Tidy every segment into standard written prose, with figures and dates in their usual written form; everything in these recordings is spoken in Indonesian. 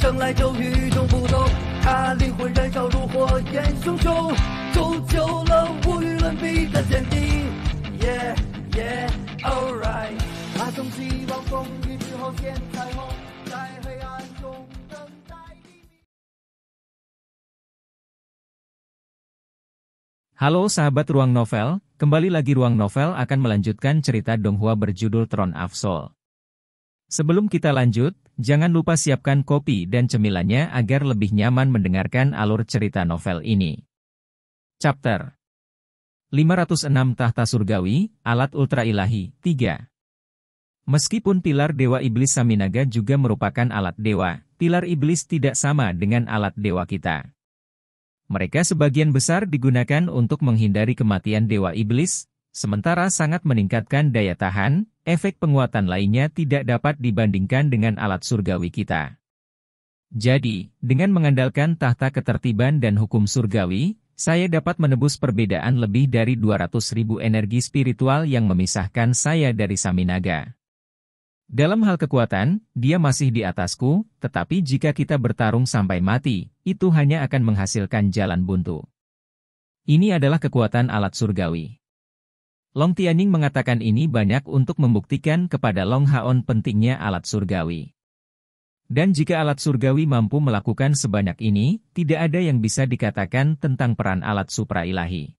生来就与众不同，他灵魂燃烧如火焰熊熊，铸就了无与伦比的坚定。Yeah, yeah, alright。他从希望风雨之后见彩虹，在黑暗中等待黎明。Halo sahabat Ruang Novel, kembali lagi Ruang Novel akan melanjutkan cerita Donghua berjudul Throne of Soul. Sebelum kita lanjut, jangan lupa siapkan kopi dan cemilannya agar lebih nyaman mendengarkan alur cerita novel ini. Chapter 506 Tahta Surgawi, Alat Ultra Ilahi, 3. Meskipun pilar Dewa Iblis Saminaga juga merupakan alat dewa, pilar iblis tidak sama dengan alat dewa kita. Mereka sebagian besar digunakan untuk menghindari kematian Dewa Iblis, sementara sangat meningkatkan daya tahan, efek penguatan lainnya tidak dapat dibandingkan dengan alat surgawi kita. Jadi, dengan mengandalkan tahta ketertiban dan hukum surgawi, saya dapat menebus perbedaan lebih dari 200.000 energi spiritual yang memisahkan saya dari Saminaga. Dalam hal kekuatan, dia masih di atasku, tetapi jika kita bertarung sampai mati, itu hanya akan menghasilkan jalan buntu. Ini adalah kekuatan alat surgawi. Long Tianning mengatakan ini banyak untuk membuktikan kepada Long Haon pentingnya alat surgawi. Dan jika alat surgawi mampu melakukan sebanyak ini, tidak ada yang bisa dikatakan tentang peran alat supra ilahi.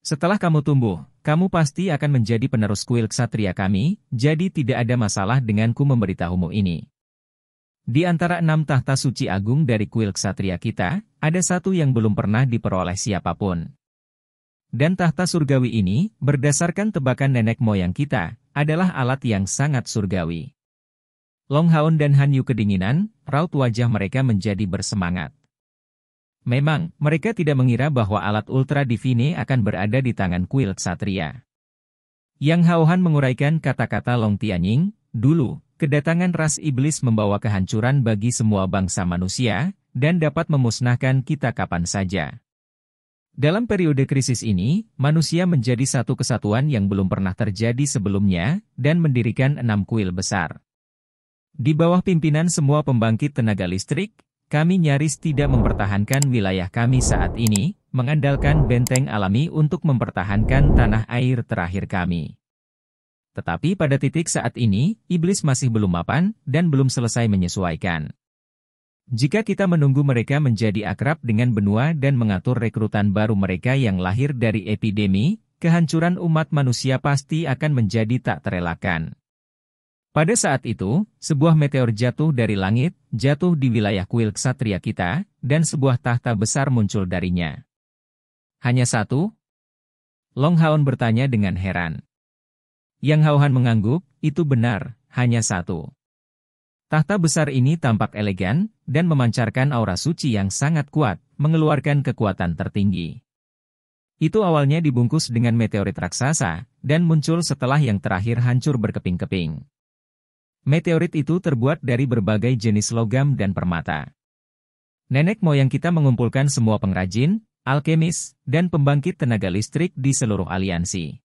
Setelah kamu tumbuh, kamu pasti akan menjadi penerus kuil ksatria kami, jadi tidak ada masalah denganku memberitahumu ini. Di antara 6 tahta suci agung dari kuil ksatria kita, ada satu yang belum pernah diperoleh siapapun. Dan tahta surgawi ini, berdasarkan tebakan nenek moyang kita, adalah alat yang sangat surgawi. Long Haon dan Han Yu kedinginan, raut wajah mereka menjadi bersemangat. Memang, mereka tidak mengira bahwa alat Ultra Divine akan berada di tangan kuil ksatria. Yang Haohan menguraikan kata-kata Long Tianning, dulu, kedatangan ras iblis membawa kehancuran bagi semua bangsa manusia, dan dapat memusnahkan kita kapan saja. Dalam periode krisis ini, manusia menjadi satu kesatuan yang belum pernah terjadi sebelumnya, dan mendirikan 6 kuil besar. Di bawah pimpinan semua pembangkit tenaga listrik, kami nyaris tidak mempertahankan wilayah kami saat ini, mengandalkan benteng alami untuk mempertahankan tanah air terakhir kami. Tetapi pada titik saat ini, iblis masih belum mapan, dan belum selesai menyesuaikan. Jika kita menunggu mereka menjadi akrab dengan benua dan mengatur rekrutan baru mereka yang lahir dari epidemi, kehancuran umat manusia pasti akan menjadi tak terelakkan. Pada saat itu, sebuah meteor jatuh dari langit, jatuh di wilayah kuil ksatria kita, dan sebuah tahta besar muncul darinya. Hanya satu? Long Haon bertanya dengan heran. Yang Haohan mengangguk, itu benar, hanya satu. Tahta besar ini tampak elegan, dan memancarkan aura suci yang sangat kuat, mengeluarkan kekuatan tertinggi. Itu awalnya dibungkus dengan meteorit raksasa, dan muncul setelah yang terakhir hancur berkeping-keping. Meteorit itu terbuat dari berbagai jenis logam dan permata. Nenek moyang kita mengumpulkan semua pengrajin, alkemis, dan pembangkit tenaga listrik di seluruh aliansi.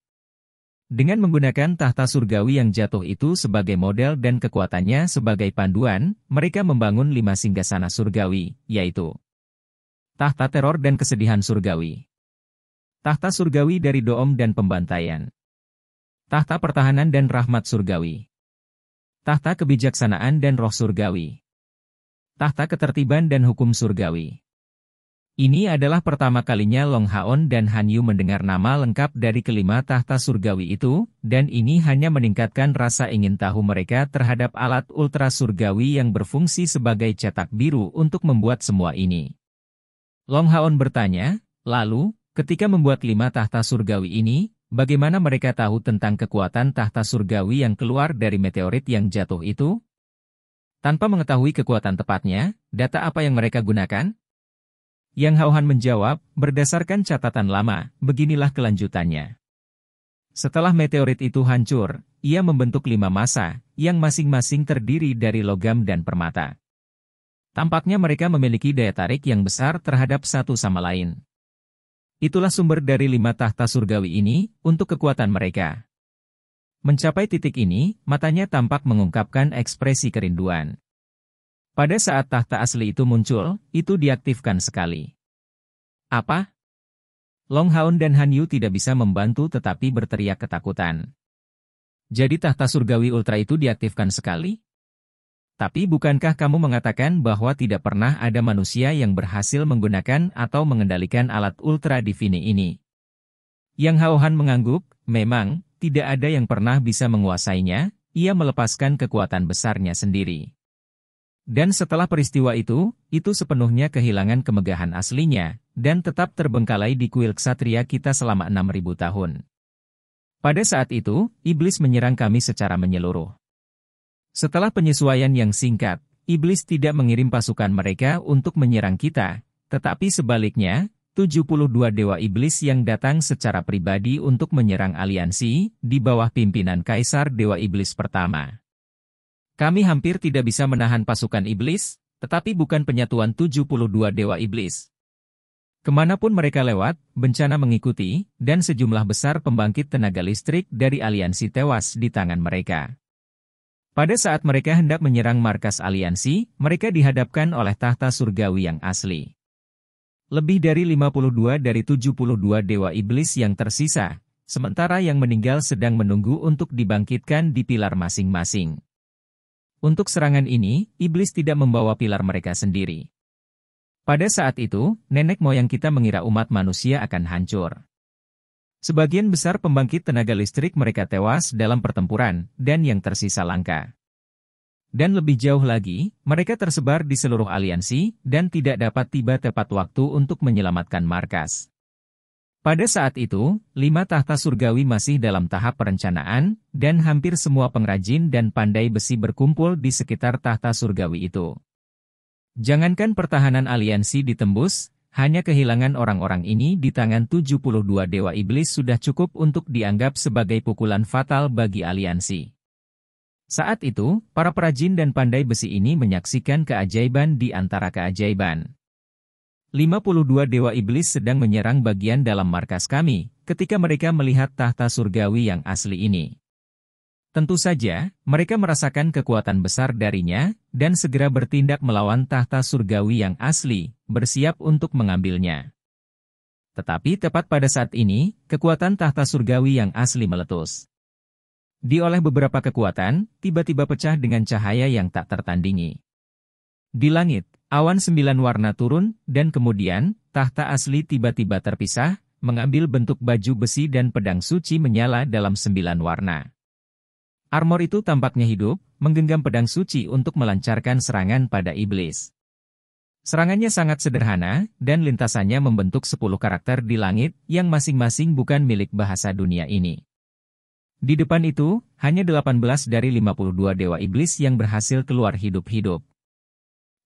Dengan menggunakan tahta surgawi yang jatuh itu sebagai model dan kekuatannya sebagai panduan, mereka membangun 5 singgasana surgawi, yaitu tahta teror dan kesedihan surgawi, tahta surgawi dari doom dan pembantaian, tahta pertahanan dan rahmat surgawi, tahta kebijaksanaan dan roh surgawi, tahta ketertiban dan hukum surgawi. Ini adalah pertama kalinya Long Haon dan Han Yu mendengar nama lengkap dari kelima tahta surgawi itu, dan ini hanya meningkatkan rasa ingin tahu mereka terhadap alat ultra surgawi yang berfungsi sebagai cetak biru untuk membuat semua ini. Long Haon bertanya, lalu, ketika membuat 5 tahta surgawi ini, bagaimana mereka tahu tentang kekuatan tahta surgawi yang keluar dari meteorit yang jatuh itu? Tanpa mengetahui kekuatan tepatnya, data apa yang mereka gunakan? Yang Haohan menjawab, berdasarkan catatan lama, beginilah kelanjutannya. Setelah meteorit itu hancur, ia membentuk 5 massa, yang masing-masing terdiri dari logam dan permata. Tampaknya mereka memiliki daya tarik yang besar terhadap satu sama lain. Itulah sumber dari 5 tahta surgawi ini, untuk kekuatan mereka. Mencapai titik ini, matanya tampak mengungkapkan ekspresi kerinduan. Pada saat tahta asli itu muncul, itu diaktifkan sekali. Apa? Long Haun dan Han Yu tidak bisa membantu tetapi berteriak ketakutan. Jadi tahta surgawi ultra itu diaktifkan sekali? Tapi bukankah kamu mengatakan bahwa tidak pernah ada manusia yang berhasil menggunakan atau mengendalikan alat ultra divine ini? Yang Hao Han mengangguk, memang, tidak ada yang pernah bisa menguasainya, ia melepaskan kekuatan besarnya sendiri. Dan setelah peristiwa itu sepenuhnya kehilangan kemegahan aslinya, dan tetap terbengkalai di kuil ksatria kita selama 6.000 tahun. Pada saat itu, iblis menyerang kami secara menyeluruh. Setelah penyesuaian yang singkat, iblis tidak mengirim pasukan mereka untuk menyerang kita, tetapi sebaliknya, 72 dewa iblis yang datang secara pribadi untuk menyerang aliansi, di bawah pimpinan Kaisar Dewa Iblis pertama. Kami hampir tidak bisa menahan pasukan iblis, tetapi bukan penyatuan 72 dewa iblis. Kemanapun mereka lewat, bencana mengikuti, dan sejumlah besar pembangkit tenaga listrik dari aliansi tewas di tangan mereka. Pada saat mereka hendak menyerang markas aliansi, mereka dihadapkan oleh tahta surgawi yang asli. Lebih dari 52 dari 72 dewa iblis yang tersisa, sementara yang meninggal sedang menunggu untuk dibangkitkan di pilar masing-masing. Untuk serangan ini, iblis tidak membawa pilar mereka sendiri. Pada saat itu, nenek moyang kita mengira umat manusia akan hancur. Sebagian besar pembangkit tenaga listrik mereka tewas dalam pertempuran, dan yang tersisa langka. Dan lebih jauh lagi, mereka tersebar di seluruh aliansi, dan tidak dapat tiba tepat waktu untuk menyelamatkan markas. Pada saat itu, 5 tahta surgawi masih dalam tahap perencanaan, dan hampir semua pengrajin dan pandai besi berkumpul di sekitar tahta surgawi itu. Jangankan pertahanan aliansi ditembus, hanya kehilangan orang-orang ini di tangan 72 dewa iblis sudah cukup untuk dianggap sebagai pukulan fatal bagi aliansi. Saat itu, para perajin dan pandai besi ini menyaksikan keajaiban di antara keajaiban. 52 dewa iblis sedang menyerang bagian dalam markas kami, ketika mereka melihat tahta surgawi yang asli ini. Tentu saja, mereka merasakan kekuatan besar darinya, dan segera bertindak melawan tahta surgawi yang asli, bersiap untuk mengambilnya. Tetapi tepat pada saat ini, kekuatan tahta surgawi yang asli meletus. Dioleh beberapa kekuatan, tiba-tiba pecah dengan cahaya yang tak tertandingi. Di langit, awan 9 warna turun, dan kemudian, tahta asli tiba-tiba terpisah, mengambil bentuk baju besi dan pedang suci menyala dalam 9 warna. Armor itu tampaknya hidup, menggenggam pedang suci untuk melancarkan serangan pada iblis. Serangannya sangat sederhana, dan lintasannya membentuk 10 karakter di langit, yang masing-masing bukan milik bahasa dunia ini. Di depan itu, hanya 18 dari 52 dewa iblis yang berhasil keluar hidup-hidup.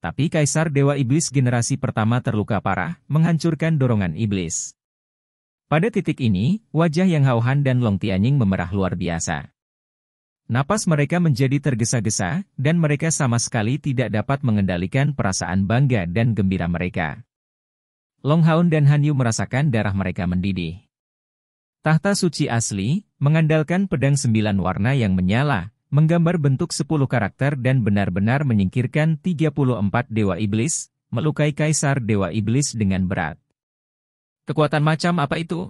Tapi Kaisar Dewa Iblis generasi pertama terluka parah, menghancurkan dorongan iblis. Pada titik ini, wajah Yang Hao Han dan Long Tianying memerah luar biasa. Napas mereka menjadi tergesa-gesa, dan mereka sama sekali tidak dapat mengendalikan perasaan bangga dan gembira mereka. Long Haun dan Han Yu merasakan darah mereka mendidih. Tahta suci asli, mengandalkan pedang 9 warna yang menyala, menggambar bentuk 10 karakter dan benar-benar menyingkirkan 34 dewa iblis, melukai Kaisar Dewa Iblis dengan berat. Kekuatan macam apa itu?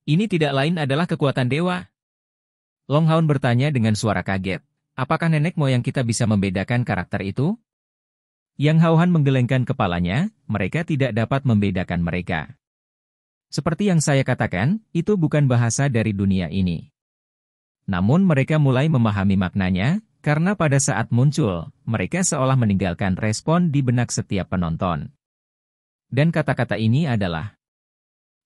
Ini tidak lain adalah kekuatan dewa. Long Haun bertanya dengan suara kaget. Apakah nenek moyang kita bisa membedakan karakter itu? Yang Hao Han menggelengkan kepalanya, mereka tidak dapat membedakan mereka. Seperti yang saya katakan, itu bukan bahasa dari dunia ini. Namun mereka mulai memahami maknanya, karena pada saat muncul, mereka seolah meninggalkan respon di benak setiap penonton. Dan kata-kata ini adalah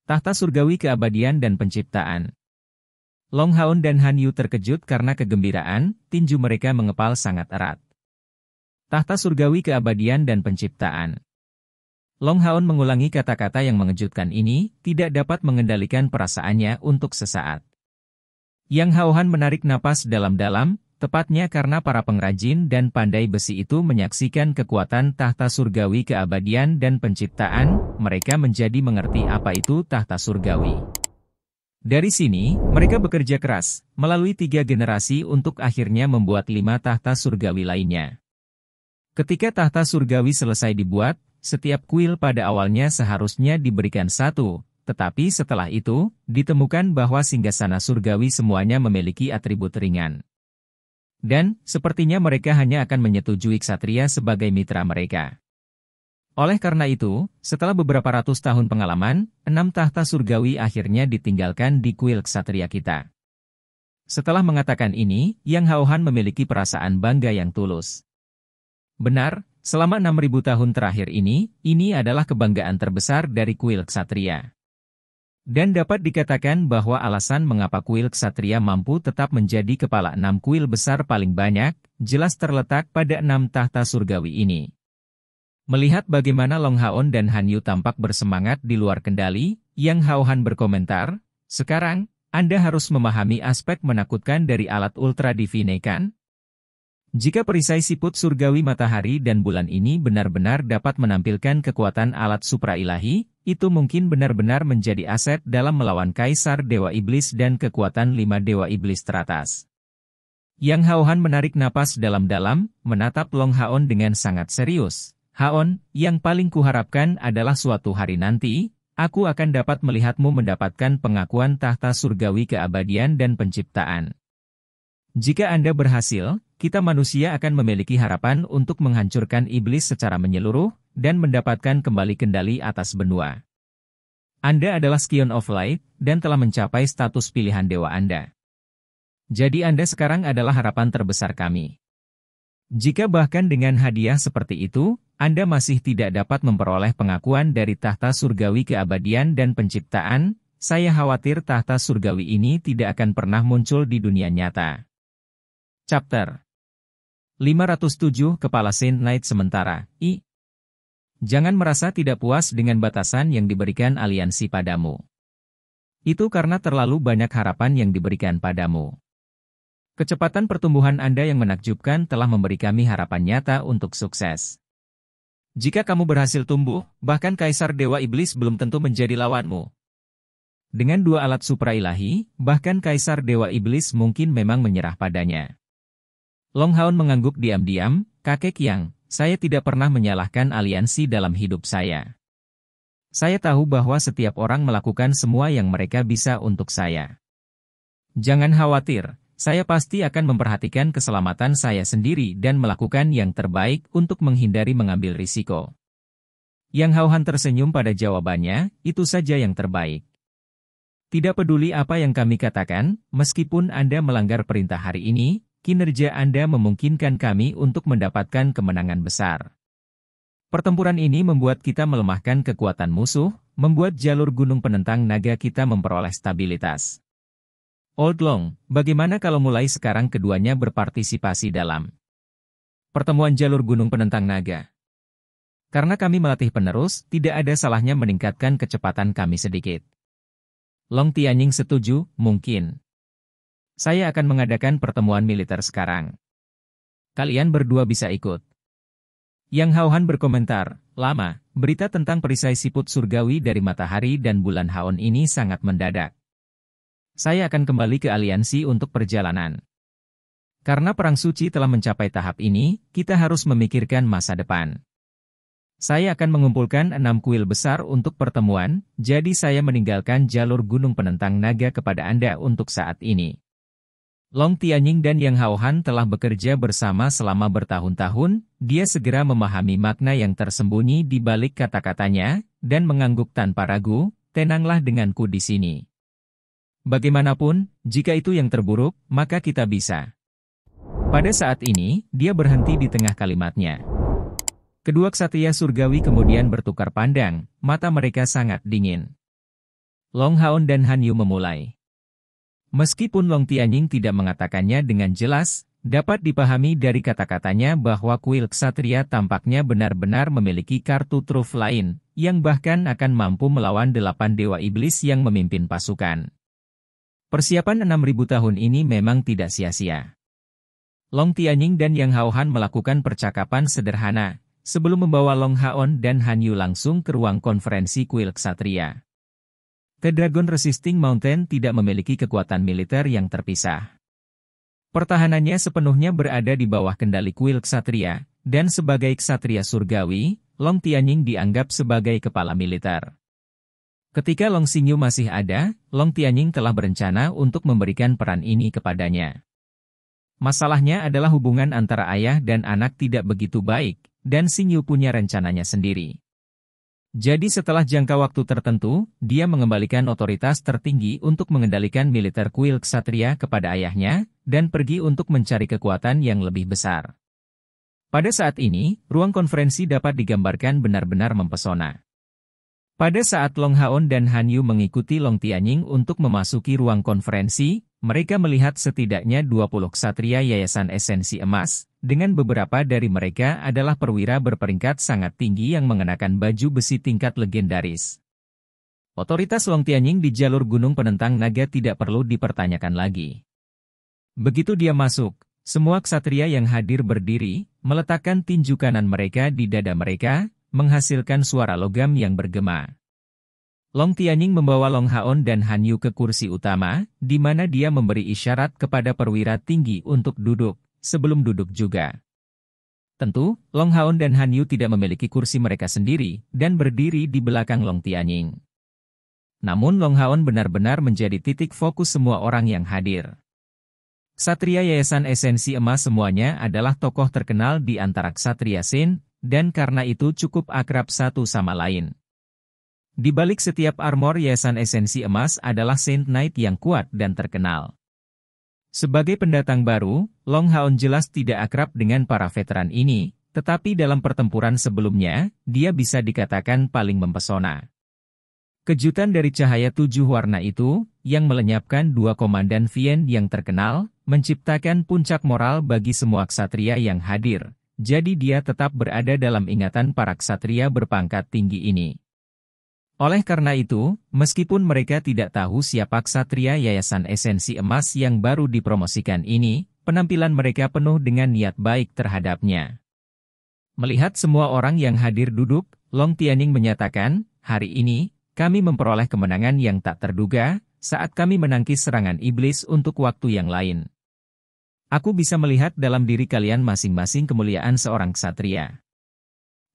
tahta surgawi keabadian dan penciptaan. Long Haun dan Han Yu terkejut karena kegembiraan, tinju mereka mengepal sangat erat. Tahta surgawi keabadian dan penciptaan. Long Haun mengulangi kata-kata yang mengejutkan ini, tidak dapat mengendalikan perasaannya untuk sesaat. Yang Hao Han menarik napas dalam-dalam, tepatnya karena para pengrajin dan pandai besi itu menyaksikan kekuatan tahta surgawi keabadian dan penciptaan, mereka menjadi mengerti apa itu tahta surgawi. Dari sini, mereka bekerja keras, melalui 3 generasi untuk akhirnya membuat 5 tahta surgawi lainnya. Ketika tahta surgawi selesai dibuat, setiap kuil pada awalnya seharusnya diberikan satu, tetapi setelah itu, ditemukan bahwa singgasana surgawi semuanya memiliki atribut ringan. Dan, sepertinya mereka hanya akan menyetujui ksatria sebagai mitra mereka. Oleh karena itu, setelah beberapa ratus tahun pengalaman, 6 tahta surgawi akhirnya ditinggalkan di kuil ksatria kita. Setelah mengatakan ini, Yang Haohan memiliki perasaan bangga yang tulus. Benar, selama 6.000 tahun terakhir ini adalah kebanggaan terbesar dari kuil ksatria. Dan dapat dikatakan bahwa alasan mengapa kuil ksatria mampu tetap menjadi kepala 6 kuil besar paling banyak, jelas terletak pada 6 tahta surgawi ini. Melihat bagaimana Long Haon dan Han Yu tampak bersemangat di luar kendali, Yang Haohan berkomentar, "Sekarang, Anda harus memahami aspek menakutkan dari alat ultra divine kan? Jika perisai siput surgawi matahari dan bulan ini benar-benar dapat menampilkan kekuatan alat supra-ilahi, itu mungkin benar-benar menjadi aset dalam melawan Kaisar Dewa Iblis dan kekuatan 5 Dewa Iblis teratas." Yang Haohan menarik napas dalam-dalam, menatap Long Haon dengan sangat serius. "Haon, yang paling kuharapkan adalah suatu hari nanti, aku akan dapat melihatmu mendapatkan pengakuan tahta surgawi keabadian dan penciptaan. Jika Anda berhasil, kita manusia akan memiliki harapan untuk menghancurkan iblis secara menyeluruh, dan mendapatkan kembali kendali atas benua. Anda adalah Scion of Light, dan telah mencapai status pilihan dewa Anda. Jadi Anda sekarang adalah harapan terbesar kami. Jika bahkan dengan hadiah seperti itu, Anda masih tidak dapat memperoleh pengakuan dari tahta surgawi keabadian dan penciptaan, saya khawatir tahta surgawi ini tidak akan pernah muncul di dunia nyata." Chapter 507 Kepala Saint Knight Sementara, I. Jangan merasa tidak puas dengan batasan yang diberikan aliansi padamu. Itu karena terlalu banyak harapan yang diberikan padamu. Kecepatan pertumbuhan Anda yang menakjubkan telah memberi kami harapan nyata untuk sukses. Jika kamu berhasil tumbuh, bahkan Kaisar Dewa Iblis belum tentu menjadi lawanmu. Dengan 2 alat supra-ilahi, bahkan Kaisar Dewa Iblis mungkin memang menyerah padanya. Long Haon mengangguk diam-diam, "Kakek Yang, saya tidak pernah menyalahkan aliansi dalam hidup saya. Saya tahu bahwa setiap orang melakukan semua yang mereka bisa untuk saya. Jangan khawatir, saya pasti akan memperhatikan keselamatan saya sendiri dan melakukan yang terbaik untuk menghindari mengambil risiko." Yang Haohan tersenyum pada jawabannya, "Itu saja yang terbaik. Tidak peduli apa yang kami katakan, meskipun Anda melanggar perintah hari ini, kinerja Anda memungkinkan kami untuk mendapatkan kemenangan besar. Pertempuran ini membuat kita melemahkan kekuatan musuh, membuat jalur gunung penentang naga kita memperoleh stabilitas. Old Long, bagaimana kalau mulai sekarang keduanya berpartisipasi dalam pertemuan jalur gunung penentang naga? Karena kami melatih penerus, tidak ada salahnya meningkatkan kecepatan kami sedikit." Long Tianying setuju, "Mungkin. Saya akan mengadakan pertemuan militer sekarang. Kalian berdua bisa ikut." Yang Haohan berkomentar, "Lama, berita tentang perisai siput surgawi dari matahari dan bulan Haon ini sangat mendadak. Saya akan kembali ke aliansi untuk perjalanan. Karena perang suci telah mencapai tahap ini, kita harus memikirkan masa depan. Saya akan mengumpulkan 6 kuil besar untuk pertemuan, jadi saya meninggalkan jalur gunung penentang naga kepada Anda untuk saat ini." Long Tianying dan Yang Haohan telah bekerja bersama selama bertahun-tahun, dia segera memahami makna yang tersembunyi di balik kata-katanya, dan mengangguk tanpa ragu, "Tenanglah denganku di sini. Bagaimanapun, jika itu yang terburuk, maka kita bisa." Pada saat ini, dia berhenti di tengah kalimatnya. Kedua ksatria surgawi kemudian bertukar pandang, mata mereka sangat dingin. Long Haon dan Han Yu memulai. Meskipun Long Tianying tidak mengatakannya dengan jelas, dapat dipahami dari kata-katanya bahwa kuil ksatria tampaknya benar-benar memiliki kartu truf lain, yang bahkan akan mampu melawan 8 dewa iblis yang memimpin pasukan. Persiapan 6.000 tahun ini memang tidak sia-sia. Long Tianying dan Yang Haohan melakukan percakapan sederhana, sebelum membawa Long Haon dan Han Yu langsung ke ruang konferensi kuil ksatria. The Dragon Resisting Mountain tidak memiliki kekuatan militer yang terpisah. Pertahanannya sepenuhnya berada di bawah kendali kuil ksatria, dan sebagai ksatria surgawi, Long Tianying dianggap sebagai kepala militer. Ketika Long Xingyu masih ada, Long Tianying telah berencana untuk memberikan peran ini kepadanya. Masalahnya adalah hubungan antara ayah dan anak tidak begitu baik, dan Xingyu punya rencananya sendiri. Jadi setelah jangka waktu tertentu, dia mengembalikan otoritas tertinggi untuk mengendalikan militer kuil ksatria kepada ayahnya, dan pergi untuk mencari kekuatan yang lebih besar. Pada saat ini, ruang konferensi dapat digambarkan benar-benar mempesona. Pada saat Long Haon dan Han Yu mengikuti Long Tianying untuk memasuki ruang konferensi, mereka melihat setidaknya 20 ksatria Yayasan Esensi Emas, dengan beberapa dari mereka adalah perwira berperingkat sangat tinggi yang mengenakan baju besi tingkat legendaris. Otoritas Long Tianying di jalur Gunung Penentang Naga tidak perlu dipertanyakan lagi. Begitu dia masuk, semua ksatria yang hadir berdiri, meletakkan tinju kanan mereka di dada mereka, menghasilkan suara logam yang bergema. Long Tianying membawa Long Haon dan Han Yu ke kursi utama, di mana dia memberi isyarat kepada perwira tinggi untuk duduk, sebelum duduk juga. Tentu, Long Haon dan Han Yu tidak memiliki kursi mereka sendiri, dan berdiri di belakang Long Tianying. Namun Long Haon benar-benar menjadi titik fokus semua orang yang hadir. Ksatria Yayasan Esensi Emas semuanya adalah tokoh terkenal di antara ksatria Shen, dan karena itu cukup akrab satu sama lain. Di balik setiap armor Yayasan Esensi Emas adalah Saint Knight yang kuat dan terkenal. Sebagai pendatang baru, Long Haon jelas tidak akrab dengan para veteran ini, tetapi dalam pertempuran sebelumnya, dia bisa dikatakan paling mempesona. Kejutan dari cahaya 7 warna itu, yang melenyapkan 2 komandan Vien yang terkenal, menciptakan puncak moral bagi semua ksatria yang hadir. Jadi dia tetap berada dalam ingatan para ksatria berpangkat tinggi ini. Oleh karena itu, meskipun mereka tidak tahu siapa ksatria Yayasan Esensi Emas yang baru dipromosikan ini, penampilan mereka penuh dengan niat baik terhadapnya. Melihat semua orang yang hadir duduk, Long Tianying menyatakan, hari ini, kami memperoleh kemenangan yang tak terduga, saat kami menangkis serangan iblis untuk waktu yang lain. Aku bisa melihat dalam diri kalian masing-masing kemuliaan seorang ksatria.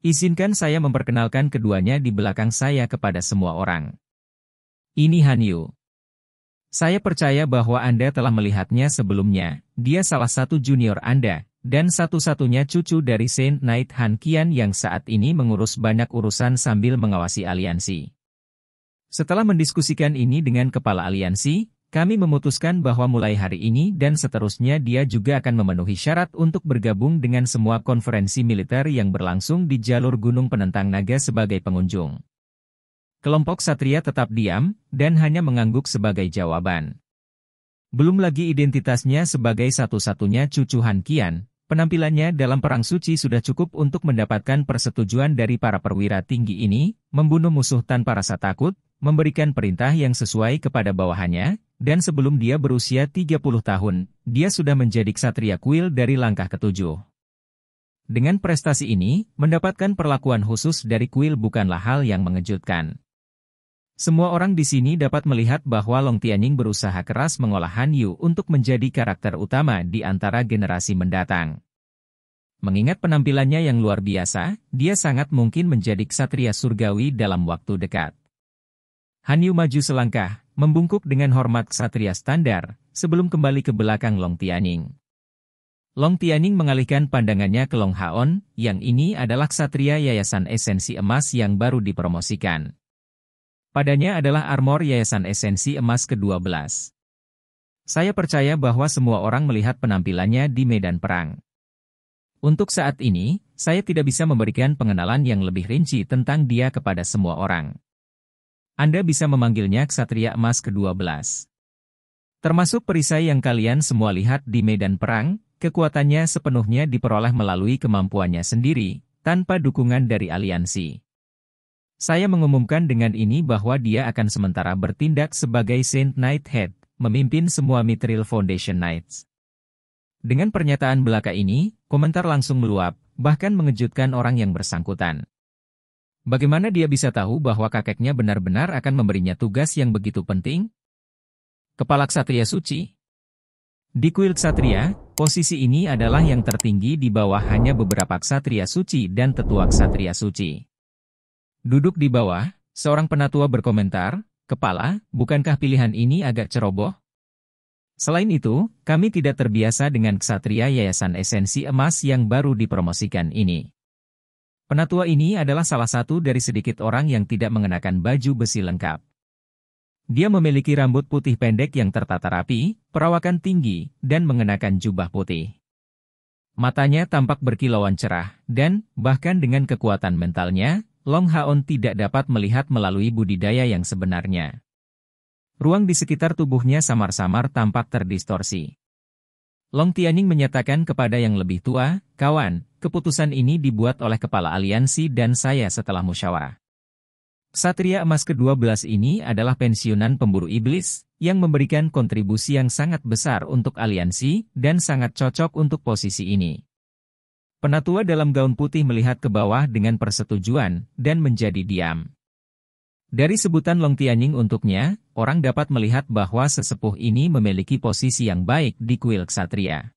Izinkan saya memperkenalkan keduanya di belakang saya kepada semua orang. Ini Han Yu. Saya percaya bahwa Anda telah melihatnya sebelumnya, dia salah satu junior Anda, dan satu-satunya cucu dari Saint Knight Han Qian yang saat ini mengurus banyak urusan sambil mengawasi aliansi. Setelah mendiskusikan ini dengan kepala aliansi, kami memutuskan bahwa mulai hari ini dan seterusnya dia juga akan memenuhi syarat untuk bergabung dengan semua konferensi militer yang berlangsung di jalur Gunung Penentang Naga sebagai pengunjung. Kelompok ksatria tetap diam, dan hanya mengangguk sebagai jawaban. Belum lagi identitasnya sebagai satu-satunya cucu Han Qian, penampilannya dalam perang suci sudah cukup untuk mendapatkan persetujuan dari para perwira tinggi ini, membunuh musuh tanpa rasa takut, memberikan perintah yang sesuai kepada bawahannya, dan sebelum dia berusia 30 tahun, dia sudah menjadi ksatria kuil dari langkah ke-7. Dengan prestasi ini, mendapatkan perlakuan khusus dari kuil bukanlah hal yang mengejutkan. Semua orang di sini dapat melihat bahwa Long Tianying berusaha keras mengolah Han Yu untuk menjadi karakter utama di antara generasi mendatang. Mengingat penampilannya yang luar biasa, dia sangat mungkin menjadi ksatria surgawi dalam waktu dekat. Han Yu maju selangkah, membungkuk dengan hormat ksatria standar, sebelum kembali ke belakang Long Tianying. Long Tianying mengalihkan pandangannya ke Long Haon, yang ini adalah ksatria Yayasan Esensi Emas yang baru dipromosikan. Padanya adalah armor Yayasan Esensi Emas ke-12. Saya percaya bahwa semua orang melihat penampilannya di medan perang. Untuk saat ini, saya tidak bisa memberikan pengenalan yang lebih rinci tentang dia kepada semua orang. Anda bisa memanggilnya ksatria emas ke-12. Termasuk perisai yang kalian semua lihat di medan perang, kekuatannya sepenuhnya diperoleh melalui kemampuannya sendiri, tanpa dukungan dari aliansi. Saya mengumumkan dengan ini bahwa dia akan sementara bertindak sebagai Saint Knight Head, memimpin semua Mithril Foundation Knights. Dengan pernyataan belaka ini, komentar langsung meluap, bahkan mengejutkan orang yang bersangkutan. Bagaimana dia bisa tahu bahwa kakeknya benar-benar akan memberinya tugas yang begitu penting? Kepala Ksatria Suci. Di kuil Ksatria, Posisi ini adalah yang tertinggi di bawah hanya beberapa ksatria suci dan tetua ksatria suci. Duduk di bawah, seorang penatua berkomentar, "Kepala, bukankah pilihan ini agak ceroboh? Selain itu, kami tidak terbiasa dengan ksatria Yayasan Esensi Emas yang baru dipromosikan ini." Penatua ini adalah salah satu dari sedikit orang yang tidak mengenakan baju besi lengkap. Dia memiliki rambut putih pendek yang tertata rapi, perawakan tinggi, dan mengenakan jubah putih. Matanya tampak berkilauan cerah, dan, bahkan dengan kekuatan mentalnya, Long Haon tidak dapat melihat melalui budidaya yang sebenarnya. Ruang di sekitar tubuhnya samar-samar tampak terdistorsi. Long Tianning menyatakan kepada yang lebih tua, "Kawan, keputusan ini dibuat oleh kepala aliansi dan saya setelah musyawarah. Ksatria emas ke-12 ini adalah pensiunan pemburu iblis, yang memberikan kontribusi yang sangat besar untuk aliansi, dan sangat cocok untuk posisi ini." Penatua dalam gaun putih melihat ke bawah dengan persetujuan, dan menjadi diam. Dari sebutan Long Tianning untuknya, orang dapat melihat bahwa sesepuh ini memiliki posisi yang baik di kuil ksatria.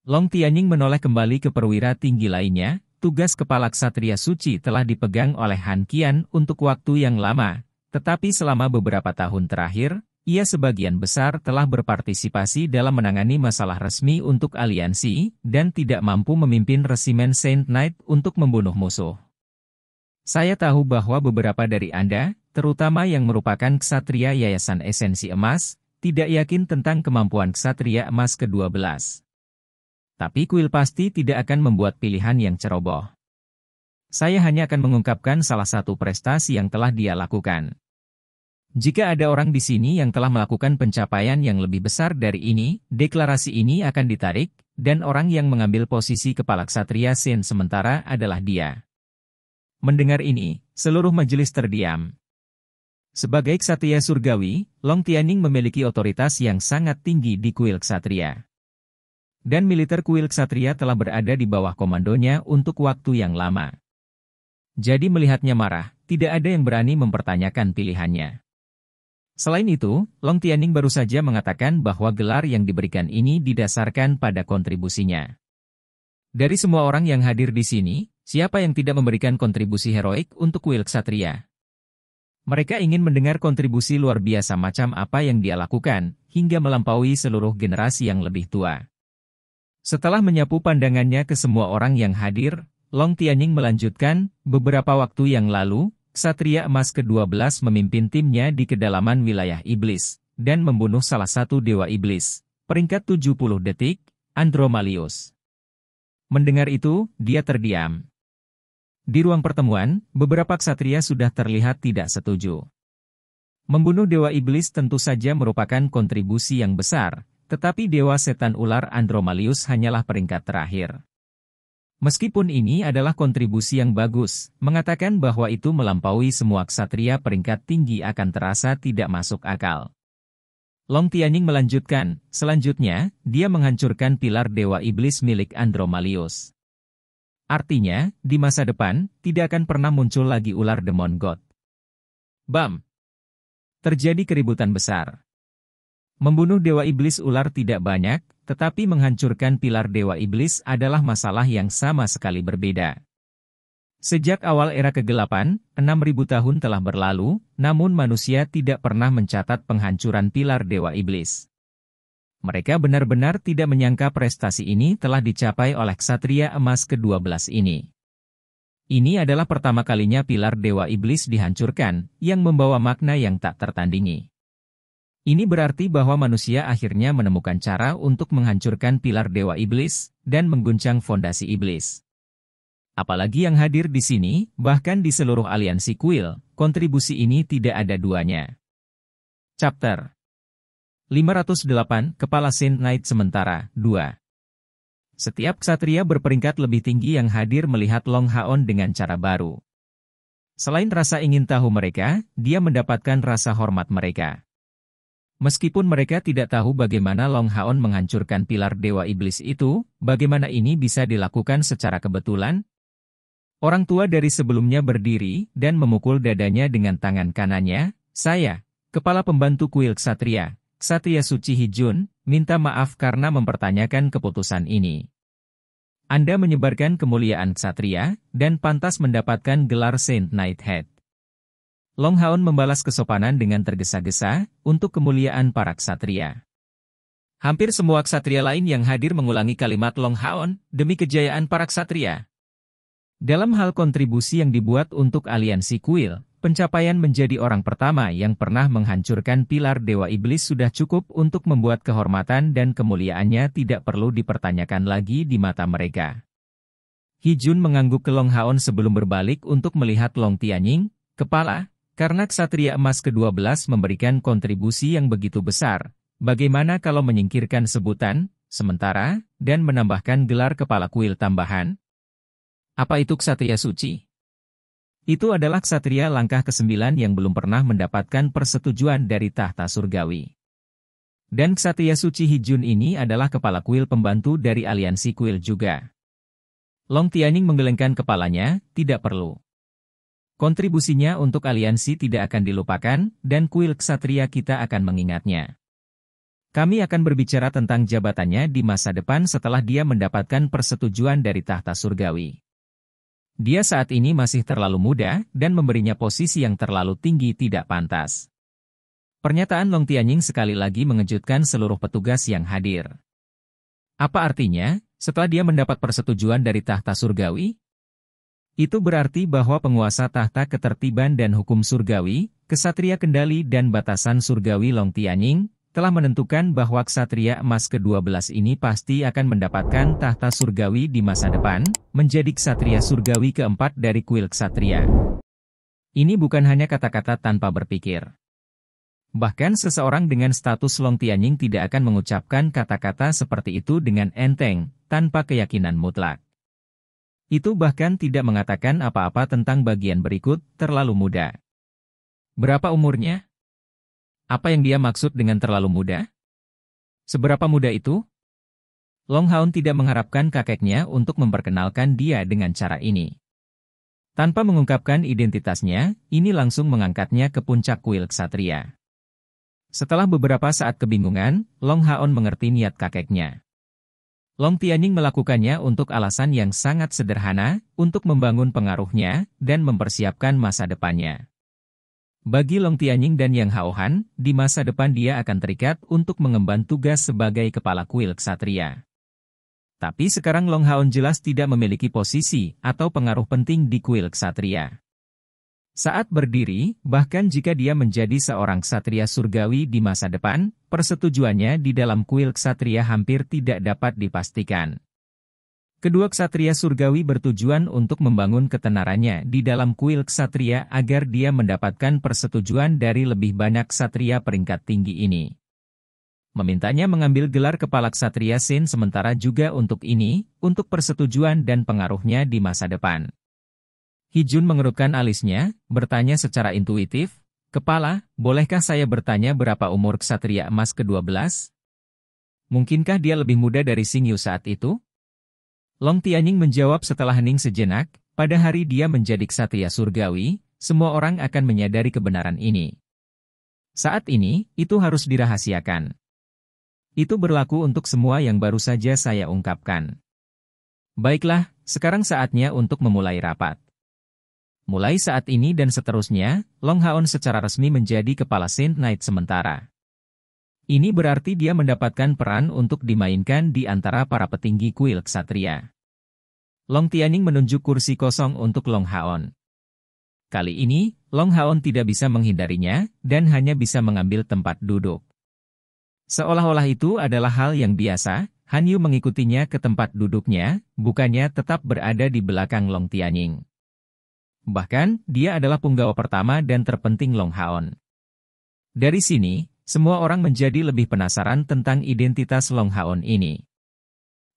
Long Tianning menoleh kembali ke perwira tinggi lainnya. Tugas kepala ksatria suci telah dipegang oleh Han Qian untuk waktu yang lama, tetapi selama beberapa tahun terakhir, ia sebagian besar telah berpartisipasi dalam menangani masalah resmi untuk aliansi, dan tidak mampu memimpin resimen Saint Knight untuk membunuh musuh. Saya tahu bahwa beberapa dari Anda, terutama yang merupakan ksatria Yayasan Esensi Emas, tidak yakin tentang kemampuan ksatria emas ke-12. Tapi kuil pasti tidak akan membuat pilihan yang ceroboh. Saya hanya akan mengungkapkan salah satu prestasi yang telah dia lakukan. Jika ada orang di sini yang telah melakukan pencapaian yang lebih besar dari ini, deklarasi ini akan ditarik, dan orang yang mengambil posisi kepala ksatria Sin sementara adalah dia. Mendengar ini, seluruh majelis terdiam. Sebagai ksatria surgawi, Long Tianning memiliki otoritas yang sangat tinggi di kuil ksatria. Dan militer kuil ksatria telah berada di bawah komandonya untuk waktu yang lama. Jadi melihatnya marah, tidak ada yang berani mempertanyakan pilihannya. Selain itu, Long Tianning baru saja mengatakan bahwa gelar yang diberikan ini didasarkan pada kontribusinya. Dari semua orang yang hadir di sini, siapa yang tidak memberikan kontribusi heroik untuk kuil ksatria? Mereka ingin mendengar kontribusi luar biasa macam apa yang dia lakukan, hingga melampaui seluruh generasi yang lebih tua. Setelah menyapu pandangannya ke semua orang yang hadir, Long Tianning melanjutkan, beberapa waktu yang lalu, ksatria emas ke-12 memimpin timnya di kedalaman wilayah iblis, dan membunuh salah satu dewa iblis. Peringkat 70 detik, Andromalius. Mendengar itu, dia terdiam. Di ruang pertemuan, beberapa ksatria sudah terlihat tidak setuju. Membunuh dewa iblis tentu saja merupakan kontribusi yang besar, tetapi dewa setan ular Andromalius hanyalah peringkat terakhir. Meskipun ini adalah kontribusi yang bagus, mengatakan bahwa itu melampaui semua ksatria peringkat tinggi akan terasa tidak masuk akal. Long Tianning melanjutkan, selanjutnya, dia menghancurkan pilar dewa iblis milik Andromalius. Artinya, di masa depan, tidak akan pernah muncul lagi ular Demon God. Bam! Terjadi keributan besar. Membunuh dewa iblis ular tidak banyak, tetapi menghancurkan pilar dewa iblis adalah masalah yang sama sekali berbeda. Sejak awal era kegelapan, 6.000 tahun telah berlalu, namun manusia tidak pernah mencatat penghancuran pilar dewa iblis. Mereka benar-benar tidak menyangka prestasi ini telah dicapai oleh ksatria emas ke-12 ini. Ini adalah pertama kalinya pilar dewa iblis dihancurkan, yang membawa makna yang tak tertandingi. Ini berarti bahwa manusia akhirnya menemukan cara untuk menghancurkan pilar dewa iblis, dan mengguncang fondasi iblis. Apalagi yang hadir di sini, bahkan di seluruh aliansi kuil, kontribusi ini tidak ada duanya. Chapter 508, Kepala Saint Knight Sementara, 2. Setiap ksatria berperingkat lebih tinggi yang hadir melihat Long Haon dengan cara baru. Selain rasa ingin tahu mereka, dia mendapatkan rasa hormat mereka. Meskipun mereka tidak tahu bagaimana Long Haon menghancurkan pilar dewa iblis itu, bagaimana ini bisa dilakukan secara kebetulan? Orang tua dari sebelumnya berdiri dan memukul dadanya dengan tangan kanannya. Saya, kepala pembantu kuil ksatria, Ksatria Suci Hijun, minta maaf karena mempertanyakan keputusan ini. Anda menyebarkan kemuliaan ksatria, dan pantas mendapatkan gelar Saint Knighthead. Long Haon membalas kesopanan dengan tergesa-gesa, untuk kemuliaan para ksatria. Hampir semua ksatria lain yang hadir mengulangi kalimat Long Haon, demi kejayaan para ksatria. Dalam hal kontribusi yang dibuat untuk aliansi kuil, pencapaian menjadi orang pertama yang pernah menghancurkan pilar Dewa Iblis sudah cukup untuk membuat kehormatan dan kemuliaannya tidak perlu dipertanyakan lagi di mata mereka. Hijun mengangguk ke Long Haon sebelum berbalik untuk melihat Long Tianying, kepala, karena ksatria emas ke-12 memberikan kontribusi yang begitu besar. Bagaimana kalau menyingkirkan sebutan, sementara, dan menambahkan gelar kepala kuil tambahan? Apa itu ksatria suci? Itu adalah ksatria langkah ke-9 yang belum pernah mendapatkan persetujuan dari tahta surgawi. Dan ksatria suci Hijun ini adalah kepala kuil pembantu dari aliansi kuil juga. Long Tianying menggelengkan kepalanya, tidak perlu. Kontribusinya untuk aliansi tidak akan dilupakan, dan kuil ksatria kita akan mengingatnya. Kami akan berbicara tentang jabatannya di masa depan setelah dia mendapatkan persetujuan dari tahta surgawi. Dia saat ini masih terlalu muda, dan memberinya posisi yang terlalu tinggi tidak pantas. Pernyataan Long Tianying sekali lagi mengejutkan seluruh petugas yang hadir. Apa artinya, setelah dia mendapat persetujuan dari tahta surgawi? Itu berarti bahwa penguasa tahta ketertiban dan hukum surgawi, ksatria kendali dan batasan surgawi Long Tianying, telah menentukan bahwa ksatria emas ke-12 ini pasti akan mendapatkan tahta surgawi di masa depan, menjadi ksatria surgawi keempat dari kuil ksatria. Ini bukan hanya kata-kata tanpa berpikir. Bahkan seseorang dengan status Long Tianying tidak akan mengucapkan kata-kata seperti itu dengan enteng, tanpa keyakinan mutlak. Itu bahkan tidak mengatakan apa-apa tentang bagian berikut, terlalu muda. Berapa umurnya? Apa yang dia maksud dengan terlalu muda? Seberapa muda itu? Long Haon tidak mengharapkan kakeknya untuk memperkenalkan dia dengan cara ini. Tanpa mengungkapkan identitasnya, ini langsung mengangkatnya ke puncak kuil ksatria. Setelah beberapa saat kebingungan, Long Haon mengerti niat kakeknya. Long Tianying melakukannya untuk alasan yang sangat sederhana, untuk membangun pengaruhnya, dan mempersiapkan masa depannya. Bagi Long Tianying dan Yang Haohan, di masa depan dia akan terikat untuk mengemban tugas sebagai kepala kuil ksatria. Tapi sekarang Long Haon jelas tidak memiliki posisi atau pengaruh penting di kuil ksatria. Saat berdiri, bahkan jika dia menjadi seorang ksatria surgawi di masa depan, persetujuannya di dalam kuil ksatria hampir tidak dapat dipastikan. Kedua ksatria surgawi bertujuan untuk membangun ketenarannya di dalam kuil ksatria agar dia mendapatkan persetujuan dari lebih banyak ksatria peringkat tinggi ini. Memintanya mengambil gelar kepala ksatria Sen sementara juga untuk ini, untuk persetujuan dan pengaruhnya di masa depan. Hijun mengerutkan alisnya, bertanya secara intuitif, "Kepala, bolehkah saya bertanya berapa umur ksatria emas ke-12? Mungkinkah dia lebih muda dari Xing Yu saat itu?" Long Tianying menjawab setelah hening sejenak, pada hari dia menjadi ksatria surgawi, semua orang akan menyadari kebenaran ini. Saat ini, itu harus dirahasiakan. Itu berlaku untuk semua yang baru saja saya ungkapkan. Baiklah, sekarang saatnya untuk memulai rapat. Mulai saat ini dan seterusnya, Long Haon secara resmi menjadi kepala Saint Knight sementara. Ini berarti dia mendapatkan peran untuk dimainkan di antara para petinggi kuil ksatria. Long Tianying menunjuk kursi kosong untuk Long Haon. Kali ini, Long Haon tidak bisa menghindarinya, dan hanya bisa mengambil tempat duduk. Seolah-olah itu adalah hal yang biasa, Han Yu mengikutinya ke tempat duduknya, bukannya tetap berada di belakang Long Tianying. Bahkan, dia adalah punggawa pertama dan terpenting Long Haon. Dari sini, semua orang menjadi lebih penasaran tentang identitas Long Haon ini.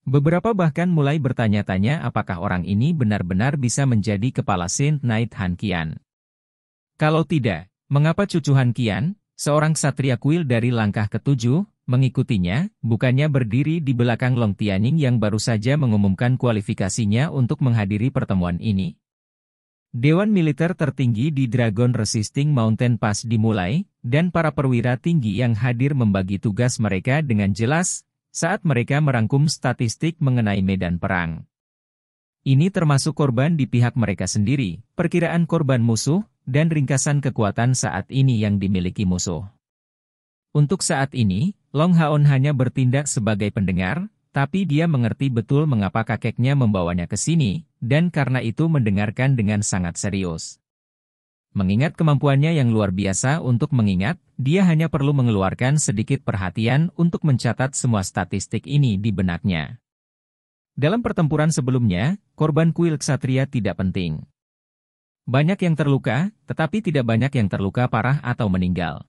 Beberapa bahkan mulai bertanya-tanya apakah orang ini benar-benar bisa menjadi kepala Saint Knight Han Qian. Kalau tidak, mengapa cucu Han Qian, seorang ksatria kuil dari langkah ke-7, mengikutinya, bukannya berdiri di belakang Long Tianying yang baru saja mengumumkan kualifikasinya untuk menghadiri pertemuan ini? Dewan militer tertinggi di Dragon Resisting Mountain Pass dimulai, dan para perwira tinggi yang hadir membagi tugas mereka dengan jelas, saat mereka merangkum statistik mengenai medan perang. Ini termasuk korban di pihak mereka sendiri, perkiraan korban musuh, dan ringkasan kekuatan saat ini yang dimiliki musuh. Untuk saat ini, Long Haon hanya bertindak sebagai pendengar, tapi dia mengerti betul mengapa kakeknya membawanya ke sini, dan karena itu mendengarkan dengan sangat serius. Mengingat kemampuannya yang luar biasa untuk mengingat, dia hanya perlu mengeluarkan sedikit perhatian untuk mencatat semua statistik ini di benaknya. Dalam pertempuran sebelumnya, korban kuil ksatria tidak penting. Banyak yang terluka, tetapi tidak banyak yang terluka parah atau meninggal.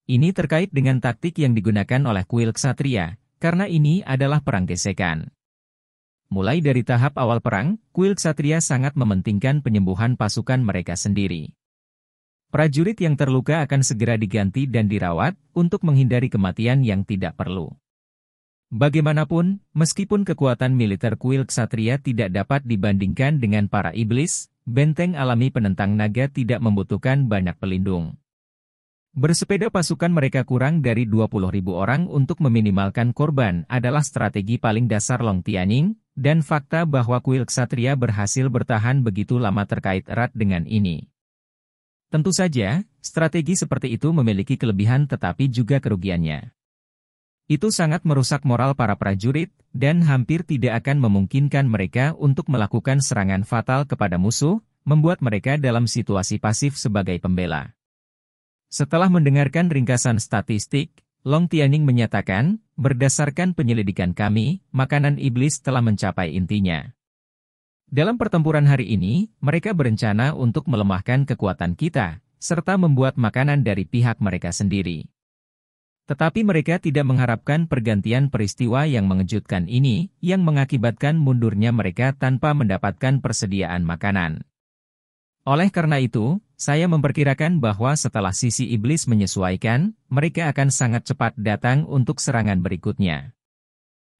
Ini terkait dengan taktik yang digunakan oleh kuil ksatria, karena ini adalah perang gesekan. Mulai dari tahap awal perang, kuil ksatria sangat mementingkan penyembuhan pasukan mereka sendiri. Prajurit yang terluka akan segera diganti dan dirawat, untuk menghindari kematian yang tidak perlu. Bagaimanapun, meskipun kekuatan militer kuil ksatria tidak dapat dibandingkan dengan para iblis, benteng alami penentang naga tidak membutuhkan banyak pelindung. Bersepeda pasukan mereka kurang dari 20.000 orang untuk meminimalkan korban adalah strategi paling dasar Long Tianying, dan fakta bahwa kuil ksatria berhasil bertahan begitu lama terkait erat dengan ini. Tentu saja, strategi seperti itu memiliki kelebihan tetapi juga kerugiannya. Itu sangat merusak moral para prajurit, dan hampir tidak akan memungkinkan mereka untuk melakukan serangan fatal kepada musuh, membuat mereka dalam situasi pasif sebagai pembela. Setelah mendengarkan ringkasan statistik, Long Tianying menyatakan, berdasarkan penyelidikan kami, makanan iblis telah mencapai intinya. Dalam pertempuran hari ini, mereka berencana untuk melemahkan kekuatan kita, serta membuat makanan dari pihak mereka sendiri. Tetapi mereka tidak mengharapkan pergantian peristiwa yang mengejutkan ini, yang mengakibatkan mundurnya mereka tanpa mendapatkan persediaan makanan. Oleh karena itu, saya memperkirakan bahwa setelah sisi iblis menyesuaikan, mereka akan sangat cepat datang untuk serangan berikutnya.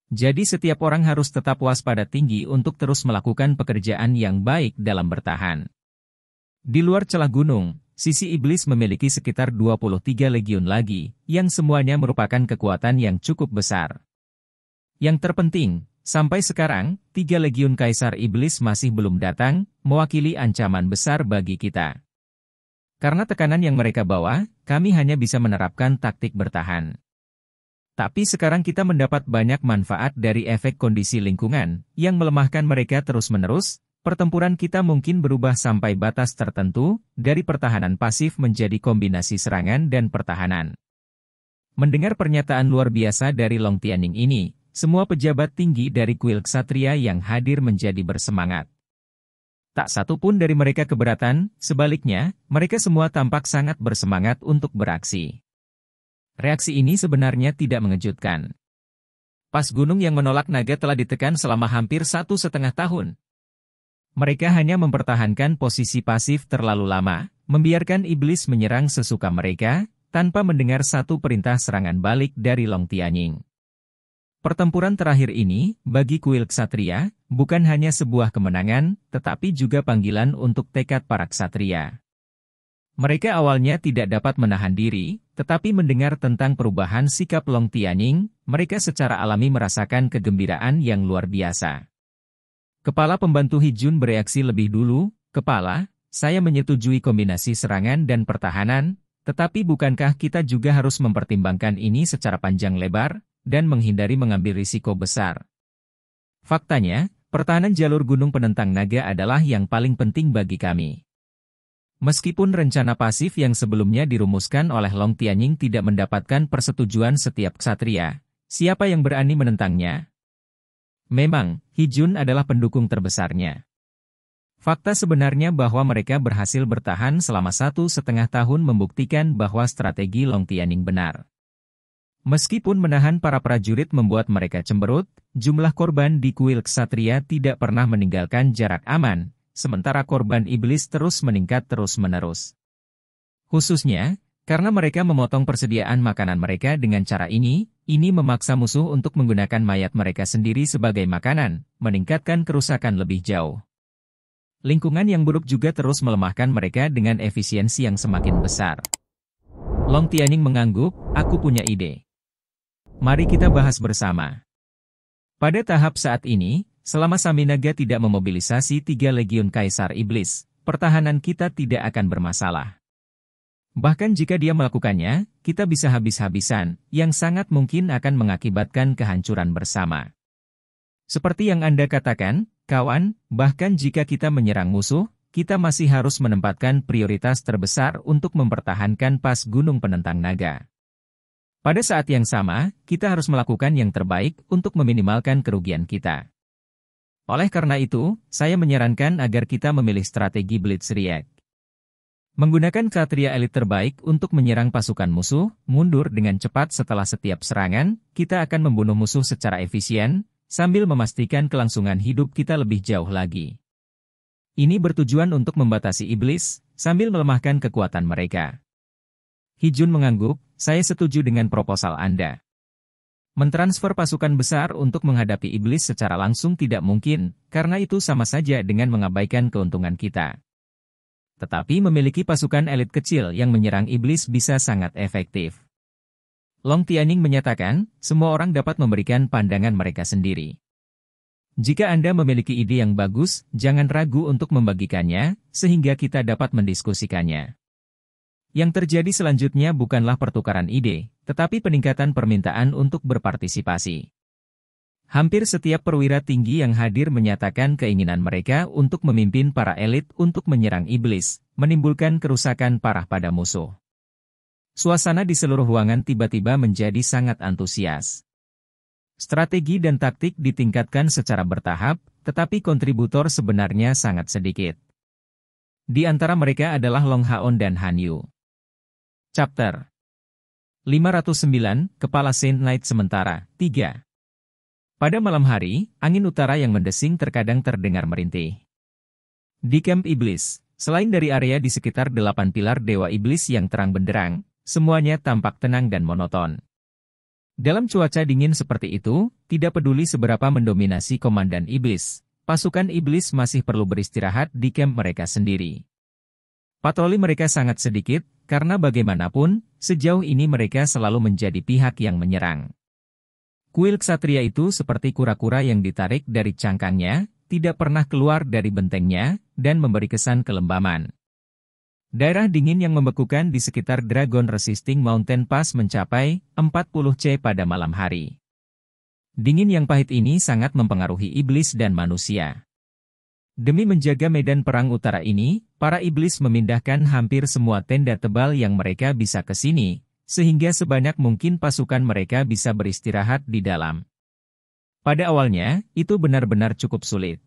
Jadi setiap orang harus tetap waspada tinggi untuk terus melakukan pekerjaan yang baik dalam bertahan. Di luar celah gunung, sisi iblis memiliki sekitar 23 legiun lagi, yang semuanya merupakan kekuatan yang cukup besar. Yang terpenting, sampai sekarang, 3 legiun Kaisar Iblis masih belum datang, mewakili ancaman besar bagi kita. Karena tekanan yang mereka bawa, kami hanya bisa menerapkan taktik bertahan. Tapi sekarang kita mendapat banyak manfaat dari efek kondisi lingkungan, yang melemahkan mereka terus-menerus. Pertempuran kita mungkin berubah sampai batas tertentu, dari pertahanan pasif menjadi kombinasi serangan dan pertahanan. Mendengar pernyataan luar biasa dari Long Tianying ini, semua pejabat tinggi dari kuil ksatria yang hadir menjadi bersemangat. Tak satu pun dari mereka keberatan, sebaliknya, mereka semua tampak sangat bersemangat untuk beraksi. Reaksi ini sebenarnya tidak mengejutkan. Pas gunung yang menolak naga telah ditekan selama hampir 1,5 tahun. Mereka hanya mempertahankan posisi pasif terlalu lama, membiarkan iblis menyerang sesuka mereka, tanpa mendengar satu perintah serangan balik dari Long Tianying. Pertempuran terakhir ini, bagi kuil ksatria, bukan hanya sebuah kemenangan, tetapi juga panggilan untuk tekad para ksatria. Mereka awalnya tidak dapat menahan diri, tetapi mendengar tentang perubahan sikap Long Tianying, mereka secara alami merasakan kegembiraan yang luar biasa. Kepala pembantu Hijun bereaksi lebih dulu, "Kepala, saya menyetujui kombinasi serangan dan pertahanan, tetapi bukankah kita juga harus mempertimbangkan ini secara panjang lebar, dan menghindari mengambil risiko besar? Faktanya, pertahanan jalur gunung penentang naga adalah yang paling penting bagi kami." Meskipun rencana pasif yang sebelumnya dirumuskan oleh Long Tianying tidak mendapatkan persetujuan setiap ksatria, siapa yang berani menentangnya? Memang, Hijun adalah pendukung terbesarnya. Fakta sebenarnya bahwa mereka berhasil bertahan selama 1,5 tahun membuktikan bahwa strategi Long Tianying benar. Meskipun menahan para prajurit membuat mereka cemberut, jumlah korban di kuil ksatria tidak pernah meninggalkan jarak aman, sementara korban iblis terus meningkat terus-menerus. Khususnya, karena mereka memotong persediaan makanan mereka dengan cara ini memaksa musuh untuk menggunakan mayat mereka sendiri sebagai makanan, meningkatkan kerusakan lebih jauh. Lingkungan yang buruk juga terus melemahkan mereka dengan efisiensi yang semakin besar. Long Tianning mengangguk, aku punya ide. Mari kita bahas bersama. Pada tahap saat ini, selama Saminaga tidak memobilisasi 3 Legiun Kaisar Iblis, pertahanan kita tidak akan bermasalah. Bahkan jika dia melakukannya, kita bisa habis-habisan, yang sangat mungkin akan mengakibatkan kehancuran bersama. Seperti yang Anda katakan, kawan, bahkan jika kita menyerang musuh, kita masih harus menempatkan prioritas terbesar untuk mempertahankan pas gunung penentang naga. Pada saat yang sama, kita harus melakukan yang terbaik untuk meminimalkan kerugian kita. Oleh karena itu, saya menyarankan agar kita memilih strategi Blitzkrieg. Menggunakan ksatria elit terbaik untuk menyerang pasukan musuh, mundur dengan cepat setelah setiap serangan, kita akan membunuh musuh secara efisien, sambil memastikan kelangsungan hidup kita lebih jauh lagi. Ini bertujuan untuk membatasi iblis, sambil melemahkan kekuatan mereka. Hijun mengangguk, saya setuju dengan proposal Anda. Mentransfer pasukan besar untuk menghadapi iblis secara langsung tidak mungkin, karena itu sama saja dengan mengabaikan keuntungan kita. Tetapi memiliki pasukan elit kecil yang menyerang iblis bisa sangat efektif. Long Tianning menyatakan, semua orang dapat memberikan pandangan mereka sendiri. Jika Anda memiliki ide yang bagus, jangan ragu untuk membagikannya, sehingga kita dapat mendiskusikannya. Yang terjadi selanjutnya bukanlah pertukaran ide, tetapi peningkatan permintaan untuk berpartisipasi. Hampir setiap perwira tinggi yang hadir menyatakan keinginan mereka untuk memimpin para elit untuk menyerang iblis, menimbulkan kerusakan parah pada musuh. Suasana di seluruh ruangan tiba-tiba menjadi sangat antusias. Strategi dan taktik ditingkatkan secara bertahap, tetapi kontributor sebenarnya sangat sedikit. Di antara mereka adalah Long Haon dan Han Yu. Chapter 509, Kepala Saint Knight Sementara, 3. Pada malam hari, angin utara yang mendesing terkadang terdengar merintih. Di kamp iblis, selain dari area di sekitar 8 pilar Dewa Iblis yang terang benderang, semuanya tampak tenang dan monoton. Dalam cuaca dingin seperti itu, tidak peduli seberapa mendominasi komandan iblis, pasukan iblis masih perlu beristirahat di kamp mereka sendiri. Patroli mereka sangat sedikit, karena bagaimanapun, sejauh ini mereka selalu menjadi pihak yang menyerang. Kuil ksatria itu seperti kura-kura yang ditarik dari cangkangnya, tidak pernah keluar dari bentengnya, dan memberi kesan kelembaman. Daerah dingin yang membekukan di sekitar Dragon Resisting Mountain Pass mencapai 40 C pada malam hari. Dingin yang pahit ini sangat mempengaruhi iblis dan manusia. Demi menjaga medan perang utara ini, para iblis memindahkan hampir semua tenda tebal yang mereka bisa ke sini, sehingga sebanyak mungkin pasukan mereka bisa beristirahat di dalam. Pada awalnya, itu benar-benar cukup sulit.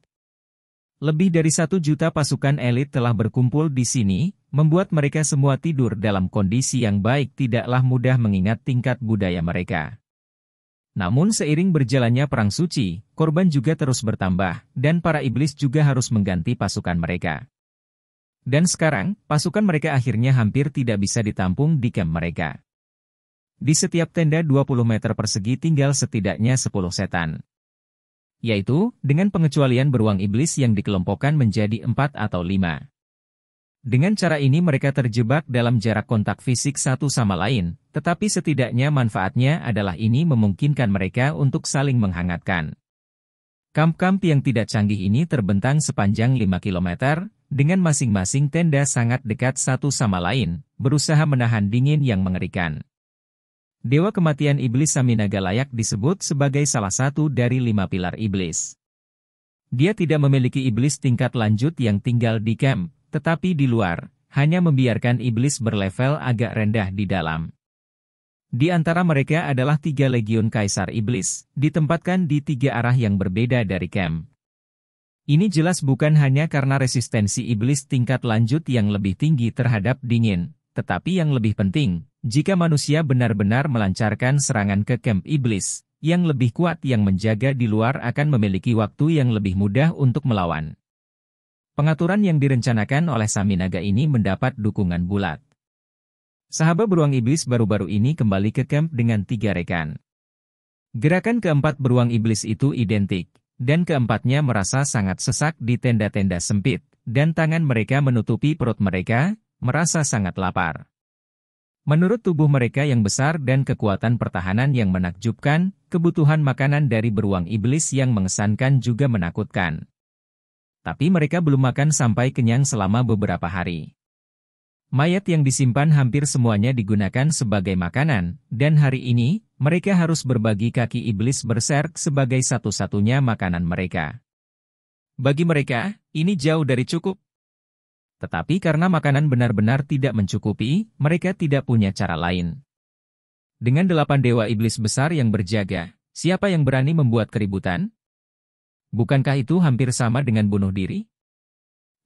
Lebih dari 1 juta pasukan elit telah berkumpul di sini, membuat mereka semua tidur dalam kondisi yang baik tidaklah mudah mengingat tingkat budaya mereka. Namun seiring berjalannya perang suci, korban juga terus bertambah, dan para iblis juga harus mengganti pasukan mereka. Dan sekarang, pasukan mereka akhirnya hampir tidak bisa ditampung di kamp mereka. Di setiap tenda 20 meter persegi tinggal setidaknya 10 setan. Yaitu, dengan pengecualian beruang iblis yang dikelompokkan menjadi 4 atau 5. Dengan cara ini mereka terjebak dalam jarak kontak fisik satu sama lain, tetapi setidaknya manfaatnya adalah ini memungkinkan mereka untuk saling menghangatkan. Kamp-kamp yang tidak canggih ini terbentang sepanjang 5 km, dengan masing-masing tenda sangat dekat satu sama lain, berusaha menahan dingin yang mengerikan. Dewa kematian iblis Saminaga layak disebut sebagai salah satu dari 5 pilar iblis. Dia tidak memiliki iblis tingkat lanjut yang tinggal di camp, tetapi di luar, hanya membiarkan iblis berlevel agak rendah di dalam. Di antara mereka adalah 3 Legiun Kaisar Iblis, ditempatkan di 3 arah yang berbeda dari camp. Ini jelas bukan hanya karena resistensi iblis tingkat lanjut yang lebih tinggi terhadap dingin, tetapi yang lebih penting, jika manusia benar-benar melancarkan serangan ke kamp iblis, yang lebih kuat yang menjaga di luar akan memiliki waktu yang lebih mudah untuk melawan. Pengaturan yang direncanakan oleh Saminaga ini mendapat dukungan bulat. Sahabat beruang iblis baru-baru ini kembali ke kamp dengan 3 rekan. Gerakan keempat beruang iblis itu identik, dan keempatnya merasa sangat sesak di tenda-tenda sempit, dan tangan mereka menutupi perut mereka, merasa sangat lapar. Menurut tubuh mereka yang besar dan kekuatan pertahanan yang menakjubkan, kebutuhan makanan dari beruang iblis yang mengesankan juga menakutkan. Tapi mereka belum makan sampai kenyang selama beberapa hari. Mayat yang disimpan hampir semuanya digunakan sebagai makanan, dan hari ini, mereka harus berbagi kaki iblis berserk sebagai satu-satunya makanan mereka. Bagi mereka, ini jauh dari cukup. Tetapi karena makanan benar-benar tidak mencukupi, mereka tidak punya cara lain. Dengan 8 dewa iblis besar yang berjaga, siapa yang berani membuat keributan? Bukankah itu hampir sama dengan bunuh diri?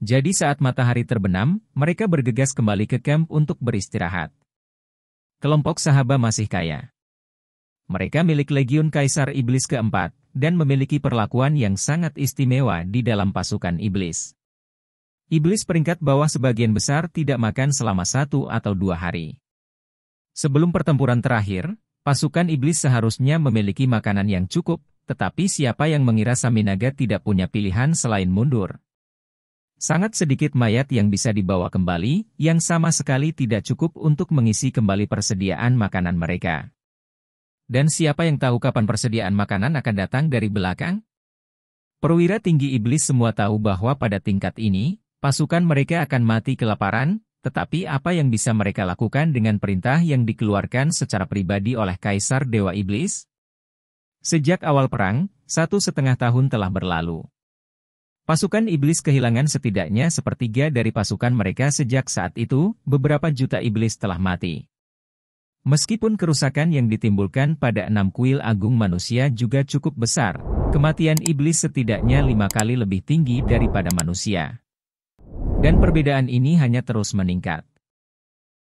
Jadi saat matahari terbenam, mereka bergegas kembali ke camp untuk beristirahat. Kelompok Sahaba masih kaya. Mereka milik Legiun Kaisar Iblis keempat, dan memiliki perlakuan yang sangat istimewa di dalam pasukan iblis. Iblis peringkat bawah sebagian besar tidak makan selama 1 atau 2 hari. Sebelum pertempuran terakhir, pasukan iblis seharusnya memiliki makanan yang cukup, tetapi siapa yang mengira Saminaga tidak punya pilihan selain mundur? Sangat sedikit mayat yang bisa dibawa kembali, yang sama sekali tidak cukup untuk mengisi kembali persediaan makanan mereka. Dan siapa yang tahu kapan persediaan makanan akan datang dari belakang? Perwira tinggi iblis semua tahu bahwa pada tingkat ini, pasukan mereka akan mati kelaparan, tetapi apa yang bisa mereka lakukan dengan perintah yang dikeluarkan secara pribadi oleh Kaisar Dewa Iblis? Sejak awal perang, 1,5 tahun telah berlalu. Pasukan iblis kehilangan setidaknya sepertiga dari pasukan mereka sejak saat itu, beberapa juta iblis telah mati. Meskipun kerusakan yang ditimbulkan pada 6 kuil agung manusia juga cukup besar, kematian iblis setidaknya 5 kali lebih tinggi daripada manusia. Dan perbedaan ini hanya terus meningkat.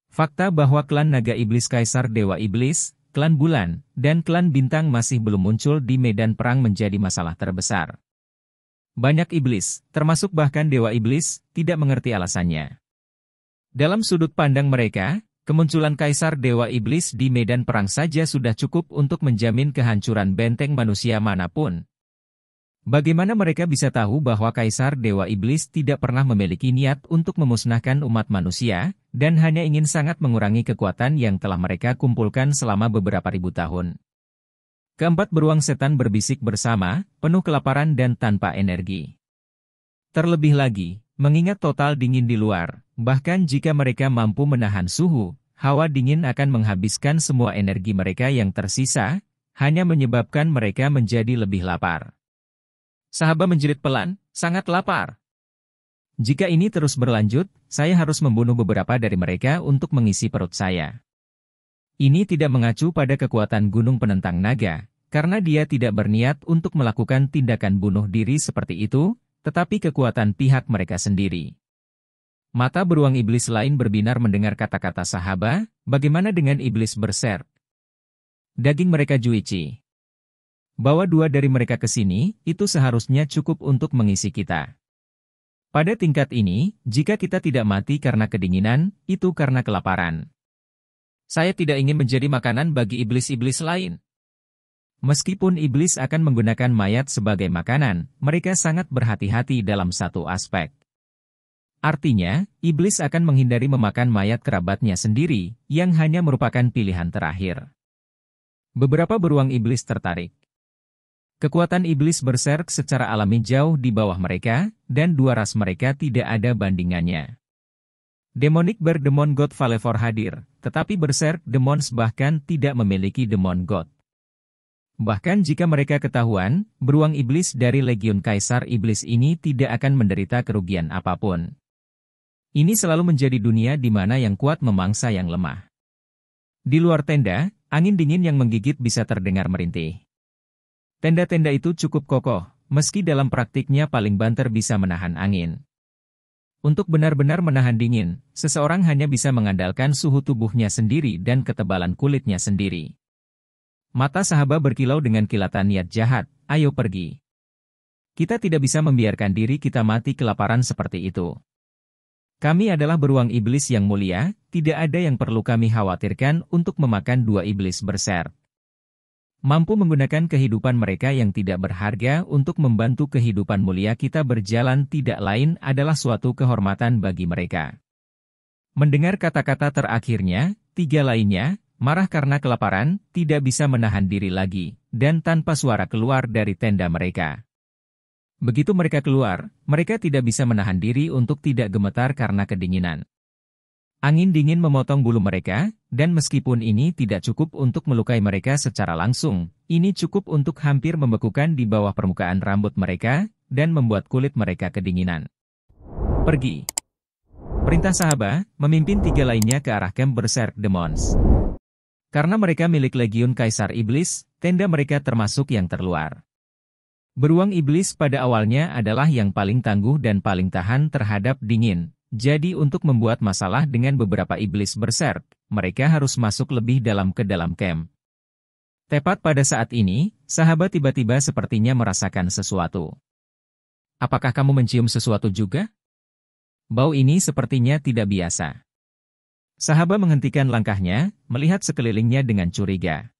Fakta bahwa klan naga iblis Kaisar Dewa Iblis, klan bulan, dan klan bintang masih belum muncul di medan perang menjadi masalah terbesar. Banyak iblis, termasuk bahkan dewa iblis, tidak mengerti alasannya. Dalam sudut pandang mereka, kemunculan Kaisar Dewa Iblis di medan perang saja sudah cukup untuk menjamin kehancuran benteng manusia manapun. Bagaimana mereka bisa tahu bahwa Kaisar Dewa Iblis tidak pernah memiliki niat untuk memusnahkan umat manusia, dan hanya ingin sangat mengurangi kekuatan yang telah mereka kumpulkan selama beberapa ribu tahun? Keempat beruang setan berbisik bersama, penuh kelaparan dan tanpa energi. Terlebih lagi, mengingat total dingin di luar, bahkan jika mereka mampu menahan suhu, hawa dingin akan menghabiskan semua energi mereka yang tersisa, hanya menyebabkan mereka menjadi lebih lapar. Sahaba menjerit pelan, sangat lapar. Jika ini terus berlanjut, saya harus membunuh beberapa dari mereka untuk mengisi perut saya. Ini tidak mengacu pada kekuatan gunung penentang naga, karena dia tidak berniat untuk melakukan tindakan bunuh diri seperti itu, tetapi kekuatan pihak mereka sendiri. Mata beruang iblis lain berbinar mendengar kata-kata Sahaba, bagaimana dengan iblis berserk? Daging mereka juici. Bawa 2 dari mereka ke sini, itu seharusnya cukup untuk mengisi kita. Pada tingkat ini, jika kita tidak mati karena kedinginan, itu karena kelaparan. Saya tidak ingin menjadi makanan bagi iblis-iblis lain. Meskipun iblis akan menggunakan mayat sebagai makanan, mereka sangat berhati-hati dalam satu aspek. Artinya, iblis akan menghindari memakan mayat kerabatnya sendiri, yang hanya merupakan pilihan terakhir. Beberapa beruang iblis tertarik. Kekuatan iblis berserk secara alami jauh di bawah mereka, dan 2 ras mereka tidak ada bandingannya. Demonic Bear Demon God Valevor hadir, tetapi Berserk Demons bahkan tidak memiliki Demon God. Bahkan jika mereka ketahuan, beruang iblis dari Legiun Kaisar Iblis ini tidak akan menderita kerugian apapun. Ini selalu menjadi dunia di mana yang kuat memangsa yang lemah. Di luar tenda, angin dingin yang menggigit bisa terdengar merintih. Tenda-tenda itu cukup kokoh, meski dalam praktiknya paling banter bisa menahan angin. Untuk benar-benar menahan dingin, seseorang hanya bisa mengandalkan suhu tubuhnya sendiri dan ketebalan kulitnya sendiri. Mata Sahaba berkilau dengan kilatan niat jahat, ayo pergi. Kita tidak bisa membiarkan diri kita mati kelaparan seperti itu. Kami adalah beruang iblis yang mulia, tidak ada yang perlu kami khawatirkan untuk memakan 2 iblis berserk. mampu menggunakan kehidupan mereka yang tidak berharga untuk membantu kehidupan mulia kita berjalan tidak lain adalah suatu kehormatan bagi mereka. Mendengar kata-kata terakhirnya, tiga lainnya, marah karena kelaparan, tidak bisa menahan diri lagi, dan tanpa suara keluar dari tenda mereka. Begitu mereka keluar, mereka tidak bisa menahan diri untuk tidak gemetar karena kedinginan. Angin dingin memotong bulu mereka, dan meskipun ini tidak cukup untuk melukai mereka secara langsung, ini cukup untuk hampir membekukan di bawah permukaan rambut mereka, dan membuat kulit mereka kedinginan. Pergi. Perintah Sahaba, memimpin tiga lainnya ke arah kamp Berserk Demons. Karena mereka milik Legiun Kaisar Iblis, tenda mereka termasuk yang terluar. Beruang iblis pada awalnya adalah yang paling tangguh dan paling tahan terhadap dingin. Jadi untuk membuat masalah dengan beberapa iblis berserk, mereka harus masuk lebih dalam ke dalam camp. Tepat pada saat ini, sahabat tiba-tiba sepertinya merasakan sesuatu. Apakah kamu mencium sesuatu juga? Bau ini sepertinya tidak biasa. Sahabat menghentikan langkahnya, melihat sekelilingnya dengan curiga.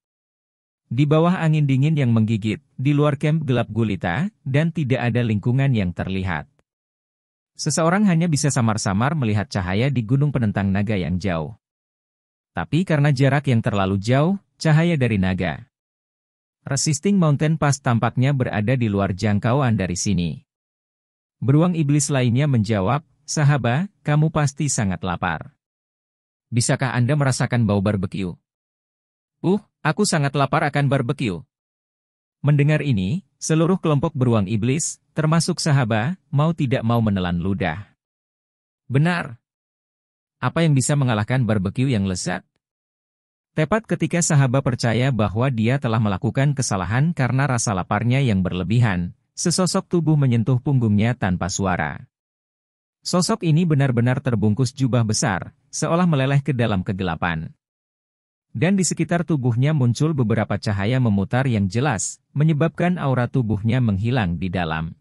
Di bawah angin dingin yang menggigit, di luar camp gelap gulita, dan tidak ada lingkungan yang terlihat. Seseorang hanya bisa samar-samar melihat cahaya di gunung penentang naga yang jauh. Tapi karena jarak yang terlalu jauh, cahaya dari naga Resisting Mountain Pass tampaknya berada di luar jangkauan dari sini. Beruang iblis lainnya menjawab, sahabat, kamu pasti sangat lapar. Bisakah Anda merasakan bau barbeque? Aku sangat lapar akan barbeque. Mendengar ini, seluruh kelompok beruang iblis, termasuk sahabat, mau tidak mau menelan ludah. Benar. Apa yang bisa mengalahkan barbeque yang lezat? Tepat ketika sahabat percaya bahwa dia telah melakukan kesalahan karena rasa laparnya yang berlebihan, sesosok tubuh menyentuh punggungnya tanpa suara. Sosok ini benar-benar terbungkus jubah besar, seolah meleleh ke dalam kegelapan. Dan di sekitar tubuhnya muncul beberapa cahaya memutar yang jelas, menyebabkan aura tubuhnya menghilang di dalam.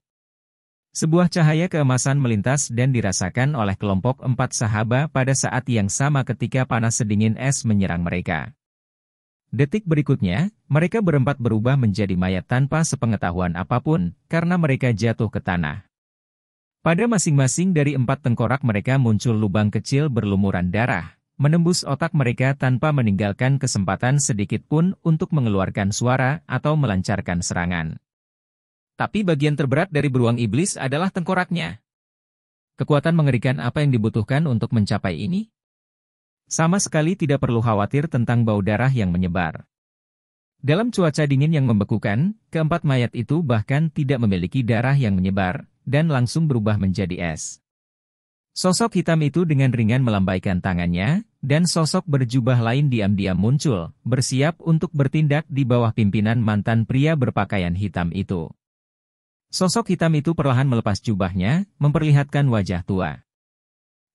Sebuah cahaya keemasan melintas dan dirasakan oleh kelompok 4 sahabat pada saat yang sama ketika panas sedingin es menyerang mereka. Detik berikutnya, mereka berempat berubah menjadi mayat tanpa sepengetahuan apapun, karena mereka jatuh ke tanah. Pada masing-masing dari 4 tengkorak mereka muncul lubang kecil berlumuran darah, menembus otak mereka tanpa meninggalkan kesempatan sedikit pun untuk mengeluarkan suara atau melancarkan serangan. Tapi bagian terberat dari beruang iblis adalah tengkoraknya. Kekuatan mengerikan apa yang dibutuhkan untuk mencapai ini? Sama sekali tidak perlu khawatir tentang bau darah yang menyebar. Dalam cuaca dingin yang membekukan, keempat mayat itu bahkan tidak memiliki darah yang menyebar, dan langsung berubah menjadi es. Sosok hitam itu dengan ringan melambaikan tangannya, dan sosok berjubah lain diam-diam muncul, bersiap untuk bertindak di bawah pimpinan mantan pria berpakaian hitam itu. Sosok hitam itu perlahan melepas jubahnya, memperlihatkan wajah tua.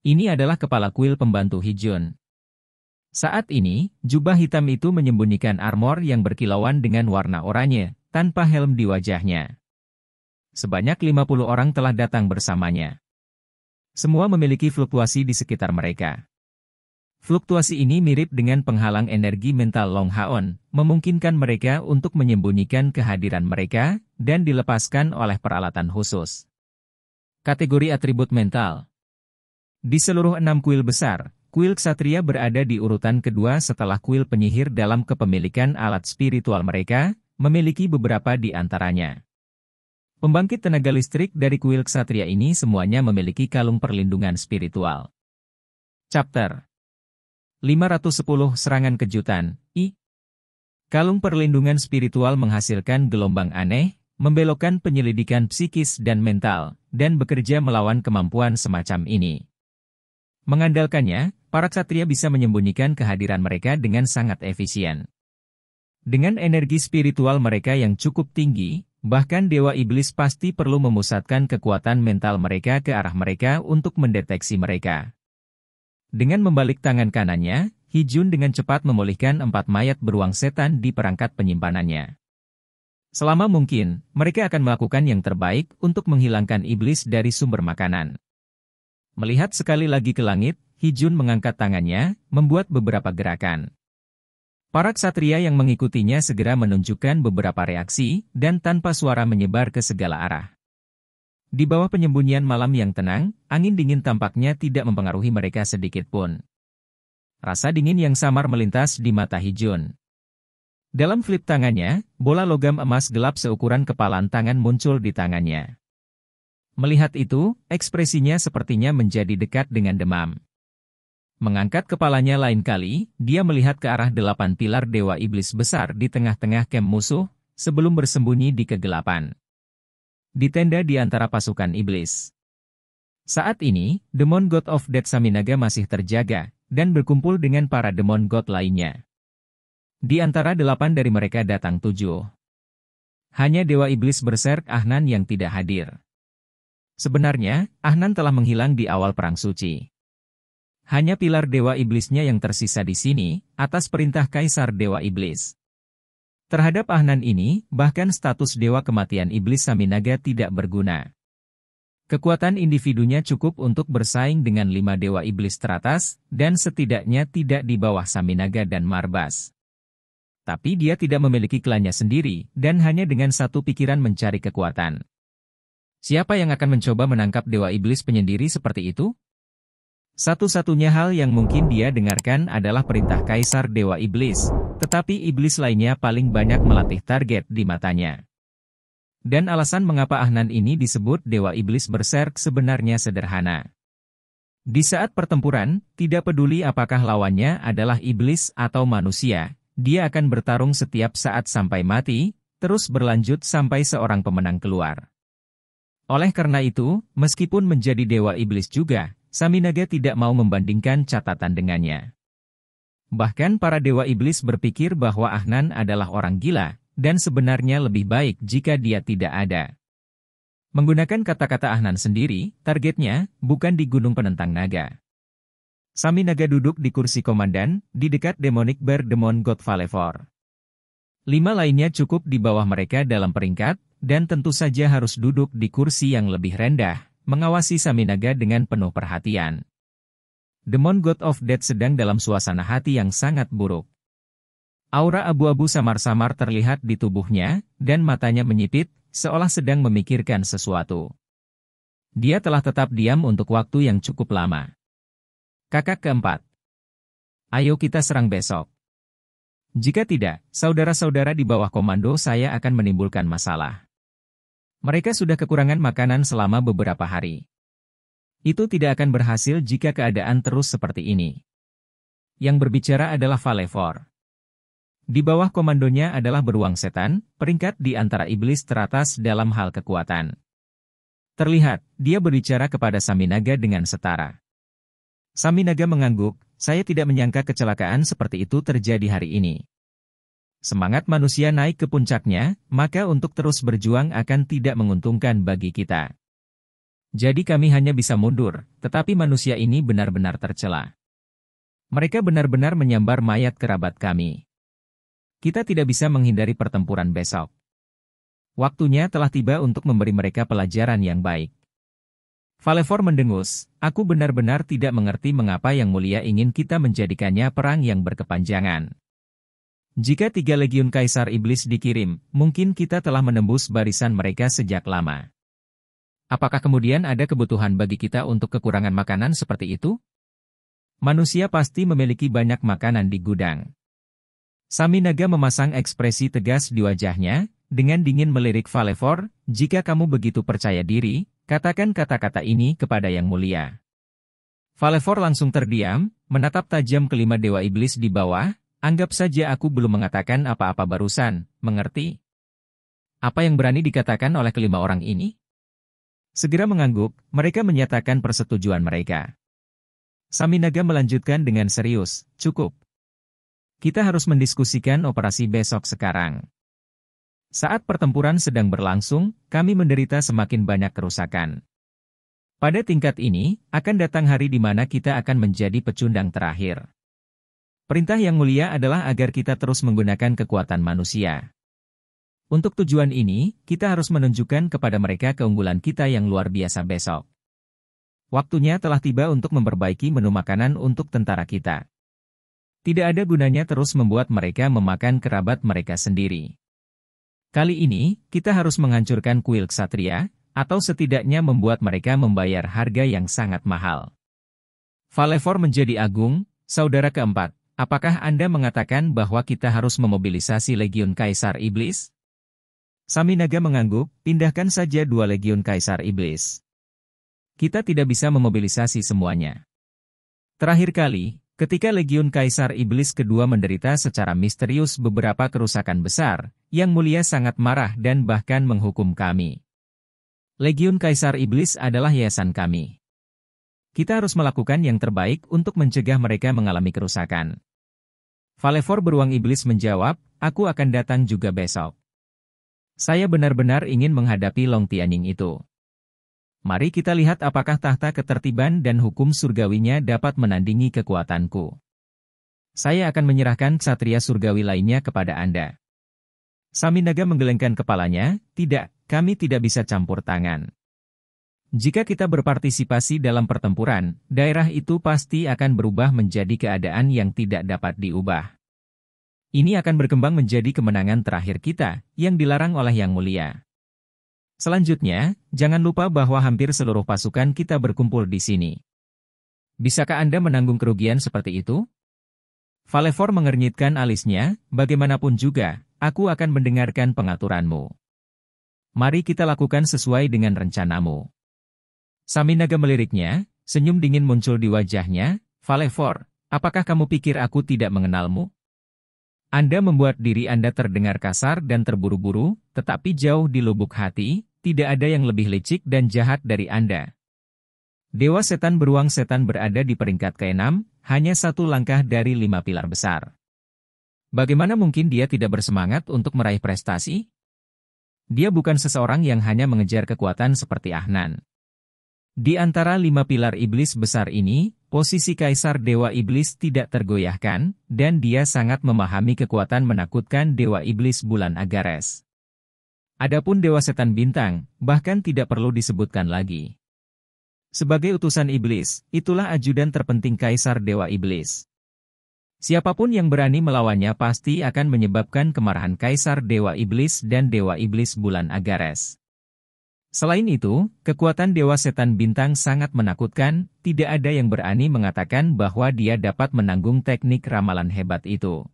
Ini adalah kepala kuil pembantu Hijun. Saat ini, jubah hitam itu menyembunyikan armor yang berkilauan dengan warna oranye, tanpa helm di wajahnya. Sebanyak 50 orang telah datang bersamanya. Semua memiliki fluktuasi di sekitar mereka. Fluktuasi ini mirip dengan penghalang energi mental Long Haon, memungkinkan mereka untuk menyembunyikan kehadiran mereka, dan dilepaskan oleh peralatan khusus. Kategori atribut mental. Di seluruh 6 kuil besar, kuil ksatria berada di urutan kedua setelah kuil penyihir dalam kepemilikan alat spiritual mereka, memiliki beberapa di antaranya. Pembangkit tenaga listrik dari kuil ksatria ini semuanya memiliki kalung perlindungan spiritual. Chapter 510 Serangan Kejutan, I. Kalung perlindungan spiritual menghasilkan gelombang aneh, membelokkan penyelidikan psikis dan mental, dan bekerja melawan kemampuan semacam ini. Mengandalkannya, para ksatria bisa menyembunyikan kehadiran mereka dengan sangat efisien. Dengan energi spiritual mereka yang cukup tinggi, bahkan Dewa Iblis pasti perlu memusatkan kekuatan mental mereka ke arah mereka untuk mendeteksi mereka. Dengan membalik tangan kanannya, Hijun dengan cepat memulihkan 4 mayat beruang setan di perangkat penyimpanannya. Selama mungkin, mereka akan melakukan yang terbaik untuk menghilangkan iblis dari sumber makanan. Melihat sekali lagi ke langit, Hijun mengangkat tangannya, membuat beberapa gerakan. Para ksatria yang mengikutinya segera menunjukkan beberapa reaksi, dan tanpa suara menyebar ke segala arah. Di bawah penyembunyian malam yang tenang, angin dingin tampaknya tidak mempengaruhi mereka sedikit pun. Rasa dingin yang samar melintas di mata Hee-jun. Dalam flip tangannya, bola logam emas gelap seukuran kepalan tangan muncul di tangannya. Melihat itu, ekspresinya sepertinya menjadi dekat dengan demam. Mengangkat kepalanya lain kali, dia melihat ke arah 8 pilar Dewa Iblis besar di tengah-tengah camp musuh, sebelum bersembunyi di kegelapan. Di tenda di antara pasukan iblis. Saat ini, Demon God of Death Saminaga masih terjaga, dan berkumpul dengan para Demon God lainnya. Di antara 8 dari mereka datang 7. Hanya Dewa Iblis Berserk Ahnan yang tidak hadir. Sebenarnya, Ahnan telah menghilang di awal Perang Suci. Hanya pilar Dewa Iblisnya yang tersisa di sini, atas perintah Kaisar Dewa Iblis. Terhadap Ahnan ini, bahkan status Dewa Kematian Iblis Saminaga tidak berguna. Kekuatan individunya cukup untuk bersaing dengan 5 Dewa Iblis teratas, dan setidaknya tidak di bawah Saminaga dan Marbas. Tapi dia tidak memiliki klannya sendiri, dan hanya dengan satu pikiran mencari kekuatan. Siapa yang akan mencoba menangkap Dewa Iblis penyendiri seperti itu? Satu-satunya hal yang mungkin dia dengarkan adalah perintah Kaisar Dewa Iblis, tetapi iblis lainnya paling banyak melatih target di matanya. Dan alasan mengapa Ahnan ini disebut Dewa Iblis Berserk sebenarnya sederhana. Di saat pertempuran, tidak peduli apakah lawannya adalah iblis atau manusia, dia akan bertarung setiap saat sampai mati, terus berlanjut sampai seorang pemenang keluar. Oleh karena itu, meskipun menjadi Dewa Iblis juga, Saminaga tidak mau membandingkan catatan dengannya. Bahkan para Dewa Iblis berpikir bahwa Ahnan adalah orang gila, dan sebenarnya lebih baik jika dia tidak ada. Menggunakan kata-kata Ahnan sendiri, targetnya bukan di Gunung Penentang Naga. Saminaga duduk di kursi komandan, di dekat Demonic Bear Demon God Valefor. 5 lainnya cukup di bawah mereka dalam peringkat, dan tentu saja harus duduk di kursi yang lebih rendah, mengawasi Saminaga dengan penuh perhatian. Demon God of Death sedang dalam suasana hati yang sangat buruk. Aura abu-abu samar-samar terlihat di tubuhnya, dan matanya menyipit, seolah sedang memikirkan sesuatu. Dia telah tetap diam untuk waktu yang cukup lama. Kakak keempat. Ayo kita serang besok. Jika tidak, saudara-saudara di bawah komando saya akan menimbulkan masalah. Mereka sudah kekurangan makanan selama beberapa hari. Itu tidak akan berhasil jika keadaan terus seperti ini. Yang berbicara adalah Valefor. Di bawah komandonya adalah beruang setan, peringkat di antara iblis teratas dalam hal kekuatan. Terlihat, dia berbicara kepada Saminaga dengan setara. Saminaga mengangguk, saya tidak menyangka kecelakaan seperti itu terjadi hari ini. Semangat manusia naik ke puncaknya, maka untuk terus berjuang akan tidak menguntungkan bagi kita. Jadi kami hanya bisa mundur, tetapi manusia ini benar-benar tercela. Mereka benar-benar menyambar mayat kerabat kami. Kita tidak bisa menghindari pertempuran besok. Waktunya telah tiba untuk memberi mereka pelajaran yang baik. Valefor mendengus, aku benar-benar tidak mengerti mengapa Yang Mulia ingin kita menjadikannya perang yang berkepanjangan. Jika 3 legiun Kaisar Iblis dikirim, mungkin kita telah menembus barisan mereka sejak lama. Apakah kemudian ada kebutuhan bagi kita untuk kekurangan makanan seperti itu? Manusia pasti memiliki banyak makanan di gudang. Saminaga memasang ekspresi tegas di wajahnya, dengan dingin melirik Valefor, jika kamu begitu percaya diri, katakan kata-kata ini kepada Yang Mulia. Valefor langsung terdiam, menatap tajam kelima Dewa Iblis di bawah. Anggap saja aku belum mengatakan apa-apa barusan, mengerti? Apa yang berani dikatakan oleh kelima orang ini? Segera mengangguk, mereka menyatakan persetujuan mereka. Saminaga melanjutkan dengan serius, cukup. Kita harus mendiskusikan operasi besok sekarang. Saat pertempuran sedang berlangsung, kami menderita semakin banyak kerusakan. Pada tingkat ini, akan datang hari di mana kita akan menjadi pecundang terakhir. Perintah Yang Mulia adalah agar kita terus menggunakan kekuatan manusia. Untuk tujuan ini, kita harus menunjukkan kepada mereka keunggulan kita yang luar biasa besok. Waktunya telah tiba untuk memperbaiki menu makanan untuk tentara kita. Tidak ada gunanya terus membuat mereka memakan kerabat mereka sendiri. Kali ini, kita harus menghancurkan kuil ksatria, atau setidaknya membuat mereka membayar harga yang sangat mahal. Falefor menjadi agung, saudara keempat. Apakah Anda mengatakan bahwa kita harus memobilisasi Legiun Kaisar Iblis? Saminaga mengangguk, pindahkan saja 2 Legiun Kaisar Iblis. Kita tidak bisa memobilisasi semuanya. Terakhir kali, ketika Legiun Kaisar Iblis kedua menderita secara misterius beberapa kerusakan besar, Yang Mulia sangat marah dan bahkan menghukum kami. Legiun Kaisar Iblis adalah yayasan kami. Kita harus melakukan yang terbaik untuk mencegah mereka mengalami kerusakan. Falefor beruang iblis menjawab, aku akan datang juga besok. Saya benar-benar ingin menghadapi Long Tianying itu. Mari kita lihat apakah tahta ketertiban dan hukum surgawinya dapat menandingi kekuatanku. Saya akan menyerahkan ksatria surgawi lainnya kepada Anda. Saminaga menggelengkan kepalanya, tidak, kami tidak bisa campur tangan. Jika kita berpartisipasi dalam pertempuran, daerah itu pasti akan berubah menjadi keadaan yang tidak dapat diubah. Ini akan berkembang menjadi kemenangan terakhir kita, yang dilarang oleh Yang Mulia. Selanjutnya, jangan lupa bahwa hampir seluruh pasukan kita berkumpul di sini. Bisakah Anda menanggung kerugian seperti itu? Falefor mengernyitkan alisnya, bagaimanapun juga, aku akan mendengarkan pengaturanmu. Mari kita lakukan sesuai dengan rencanamu. Saminaga meliriknya, senyum dingin muncul di wajahnya. Falefor, apakah kamu pikir aku tidak mengenalmu? Anda membuat diri Anda terdengar kasar dan terburu-buru, tetapi jauh di lubuk hati, tidak ada yang lebih licik dan jahat dari Anda. Dewa Setan Beruang Setan berada di peringkat ke-6, hanya 1 langkah dari 5 pilar besar. Bagaimana mungkin dia tidak bersemangat untuk meraih prestasi? Dia bukan seseorang yang hanya mengejar kekuatan seperti Ahnan. Di antara 5 pilar iblis besar ini, posisi Kaisar Dewa Iblis tidak tergoyahkan, dan dia sangat memahami kekuatan menakutkan Dewa Iblis Bulan Agares. Adapun Dewa Setan Bintang, bahkan tidak perlu disebutkan lagi. Sebagai utusan iblis, itulah ajudan terpenting Kaisar Dewa Iblis. Siapapun yang berani melawannya pasti akan menyebabkan kemarahan Kaisar Dewa Iblis dan Dewa Iblis Bulan Agares. Selain itu, kekuatan Dewa Setan Bintang sangat menakutkan, tidak ada yang berani mengatakan bahwa dia dapat menanggung teknik ramalan hebat itu.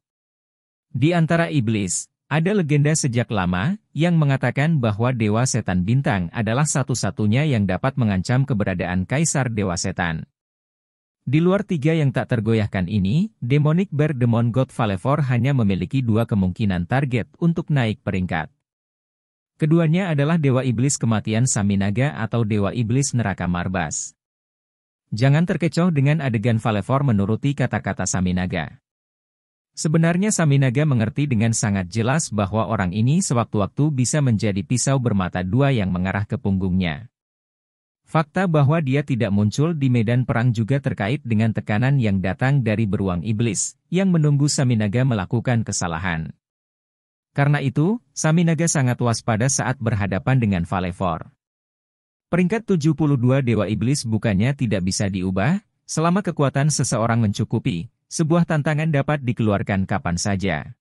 Di antara iblis, ada legenda sejak lama, yang mengatakan bahwa Dewa Setan Bintang adalah satu-satunya yang dapat mengancam keberadaan Kaisar Dewa Setan. Di luar 3 yang tak tergoyahkan ini, Demonic Bear Demon God Falefor hanya memiliki 2 kemungkinan target untuk naik peringkat. Keduanya adalah Dewa Iblis Kematian Saminaga atau Dewa Iblis Neraka Marbas. Jangan terkecoh dengan adegan Falefor menuruti kata-kata Saminaga. Sebenarnya Saminaga mengerti dengan sangat jelas bahwa orang ini sewaktu-waktu bisa menjadi pisau bermata 2 yang mengarah ke punggungnya. Fakta bahwa dia tidak muncul di medan perang juga terkait dengan tekanan yang datang dari beruang iblis, yang menunggu Saminaga melakukan kesalahan. Karena itu, Saminaga sangat waspada saat berhadapan dengan Falefor. Peringkat 72 Dewa Iblis bukannya tidak bisa diubah, selama kekuatan seseorang mencukupi, sebuah tantangan dapat dikeluarkan kapan saja.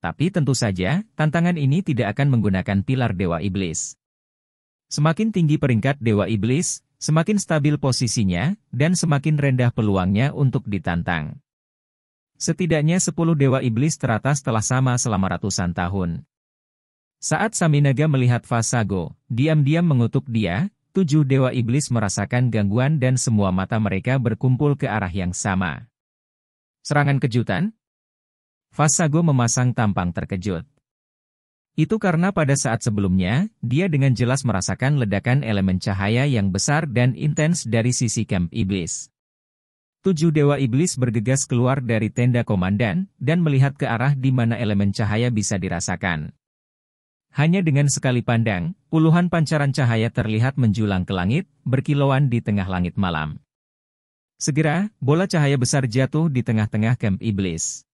Tapi tentu saja, tantangan ini tidak akan menggunakan pilar Dewa Iblis. Semakin tinggi peringkat Dewa Iblis, semakin stabil posisinya, dan semakin rendah peluangnya untuk ditantang. Setidaknya 10 Dewa Iblis teratas telah sama selama ratusan tahun. Saat Saminaga melihat Fasago, diam-diam mengutuk dia, 7 Dewa Iblis merasakan gangguan dan semua mata mereka berkumpul ke arah yang sama. Serangan kejutan? Fasago memasang tampang terkejut. Itu karena pada saat sebelumnya, dia dengan jelas merasakan ledakan elemen cahaya yang besar dan intens dari sisi kamp iblis. 7 Dewa Iblis bergegas keluar dari tenda komandan, dan melihat ke arah di mana elemen cahaya bisa dirasakan. Hanya dengan sekali pandang, puluhan pancaran cahaya terlihat menjulang ke langit, berkilauan di tengah langit malam. Segera, bola cahaya besar jatuh di tengah-tengah kamp iblis.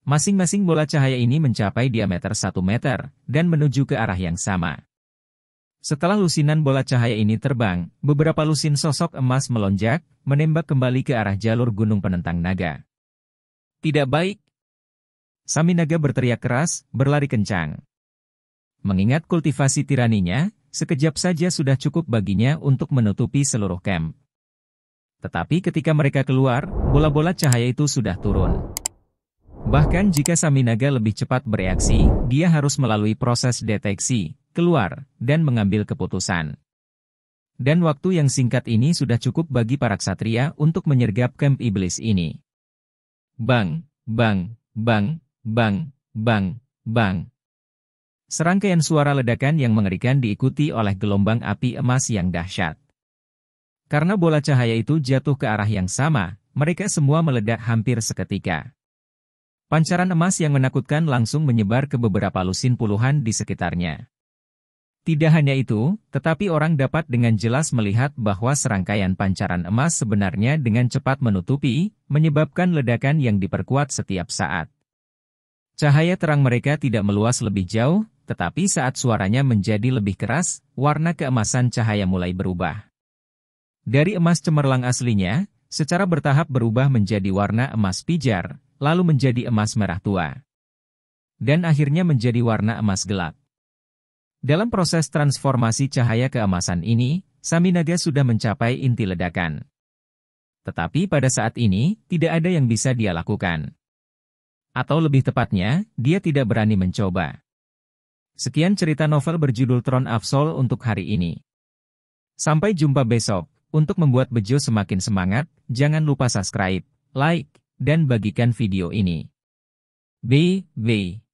Masing-masing bola cahaya ini mencapai diameter 1 meter, dan menuju ke arah yang sama. Setelah lusinan bola cahaya ini terbang, beberapa lusin sosok emas melonjak, menembak kembali ke arah jalur gunung penentang naga. Tidak baik. Saminaga berteriak keras, berlari kencang. Mengingat kultivasi tiraninya, sekejap saja sudah cukup baginya untuk menutupi seluruh camp. Tetapi ketika mereka keluar, bola-bola cahaya itu sudah turun. Bahkan jika Saminaga lebih cepat bereaksi, dia harus melalui proses deteksi, keluar, dan mengambil keputusan. Dan waktu yang singkat ini sudah cukup bagi para ksatria untuk menyergap camp iblis ini. Bang, bang, bang, bang, bang, bang. Serangkaian suara ledakan yang mengerikan diikuti oleh gelombang api emas yang dahsyat. Karena bola cahaya itu jatuh ke arah yang sama, mereka semua meledak hampir seketika. Pancaran emas yang menakutkan langsung menyebar ke beberapa lusin puluhan di sekitarnya. Tidak hanya itu, tetapi orang dapat dengan jelas melihat bahwa serangkaian pancaran emas sebenarnya dengan cepat menutupi, menyebabkan ledakan yang diperkuat setiap saat. Cahaya terang mereka tidak meluas lebih jauh, tetapi saat suaranya menjadi lebih keras, warna keemasan cahaya mulai berubah. Dari emas cemerlang aslinya, secara bertahap berubah menjadi warna emas pijar, lalu menjadi emas merah tua. Dan akhirnya menjadi warna emas gelap. Dalam proses transformasi cahaya keemasan ini, Saminaga sudah mencapai inti ledakan. Tetapi pada saat ini, tidak ada yang bisa dia lakukan. Atau lebih tepatnya, dia tidak berani mencoba. Sekian cerita novel berjudul Throne of Soul untuk hari ini. Sampai jumpa besok. Untuk membuat Bejo semakin semangat, jangan lupa subscribe, like, dan bagikan video ini. Bye.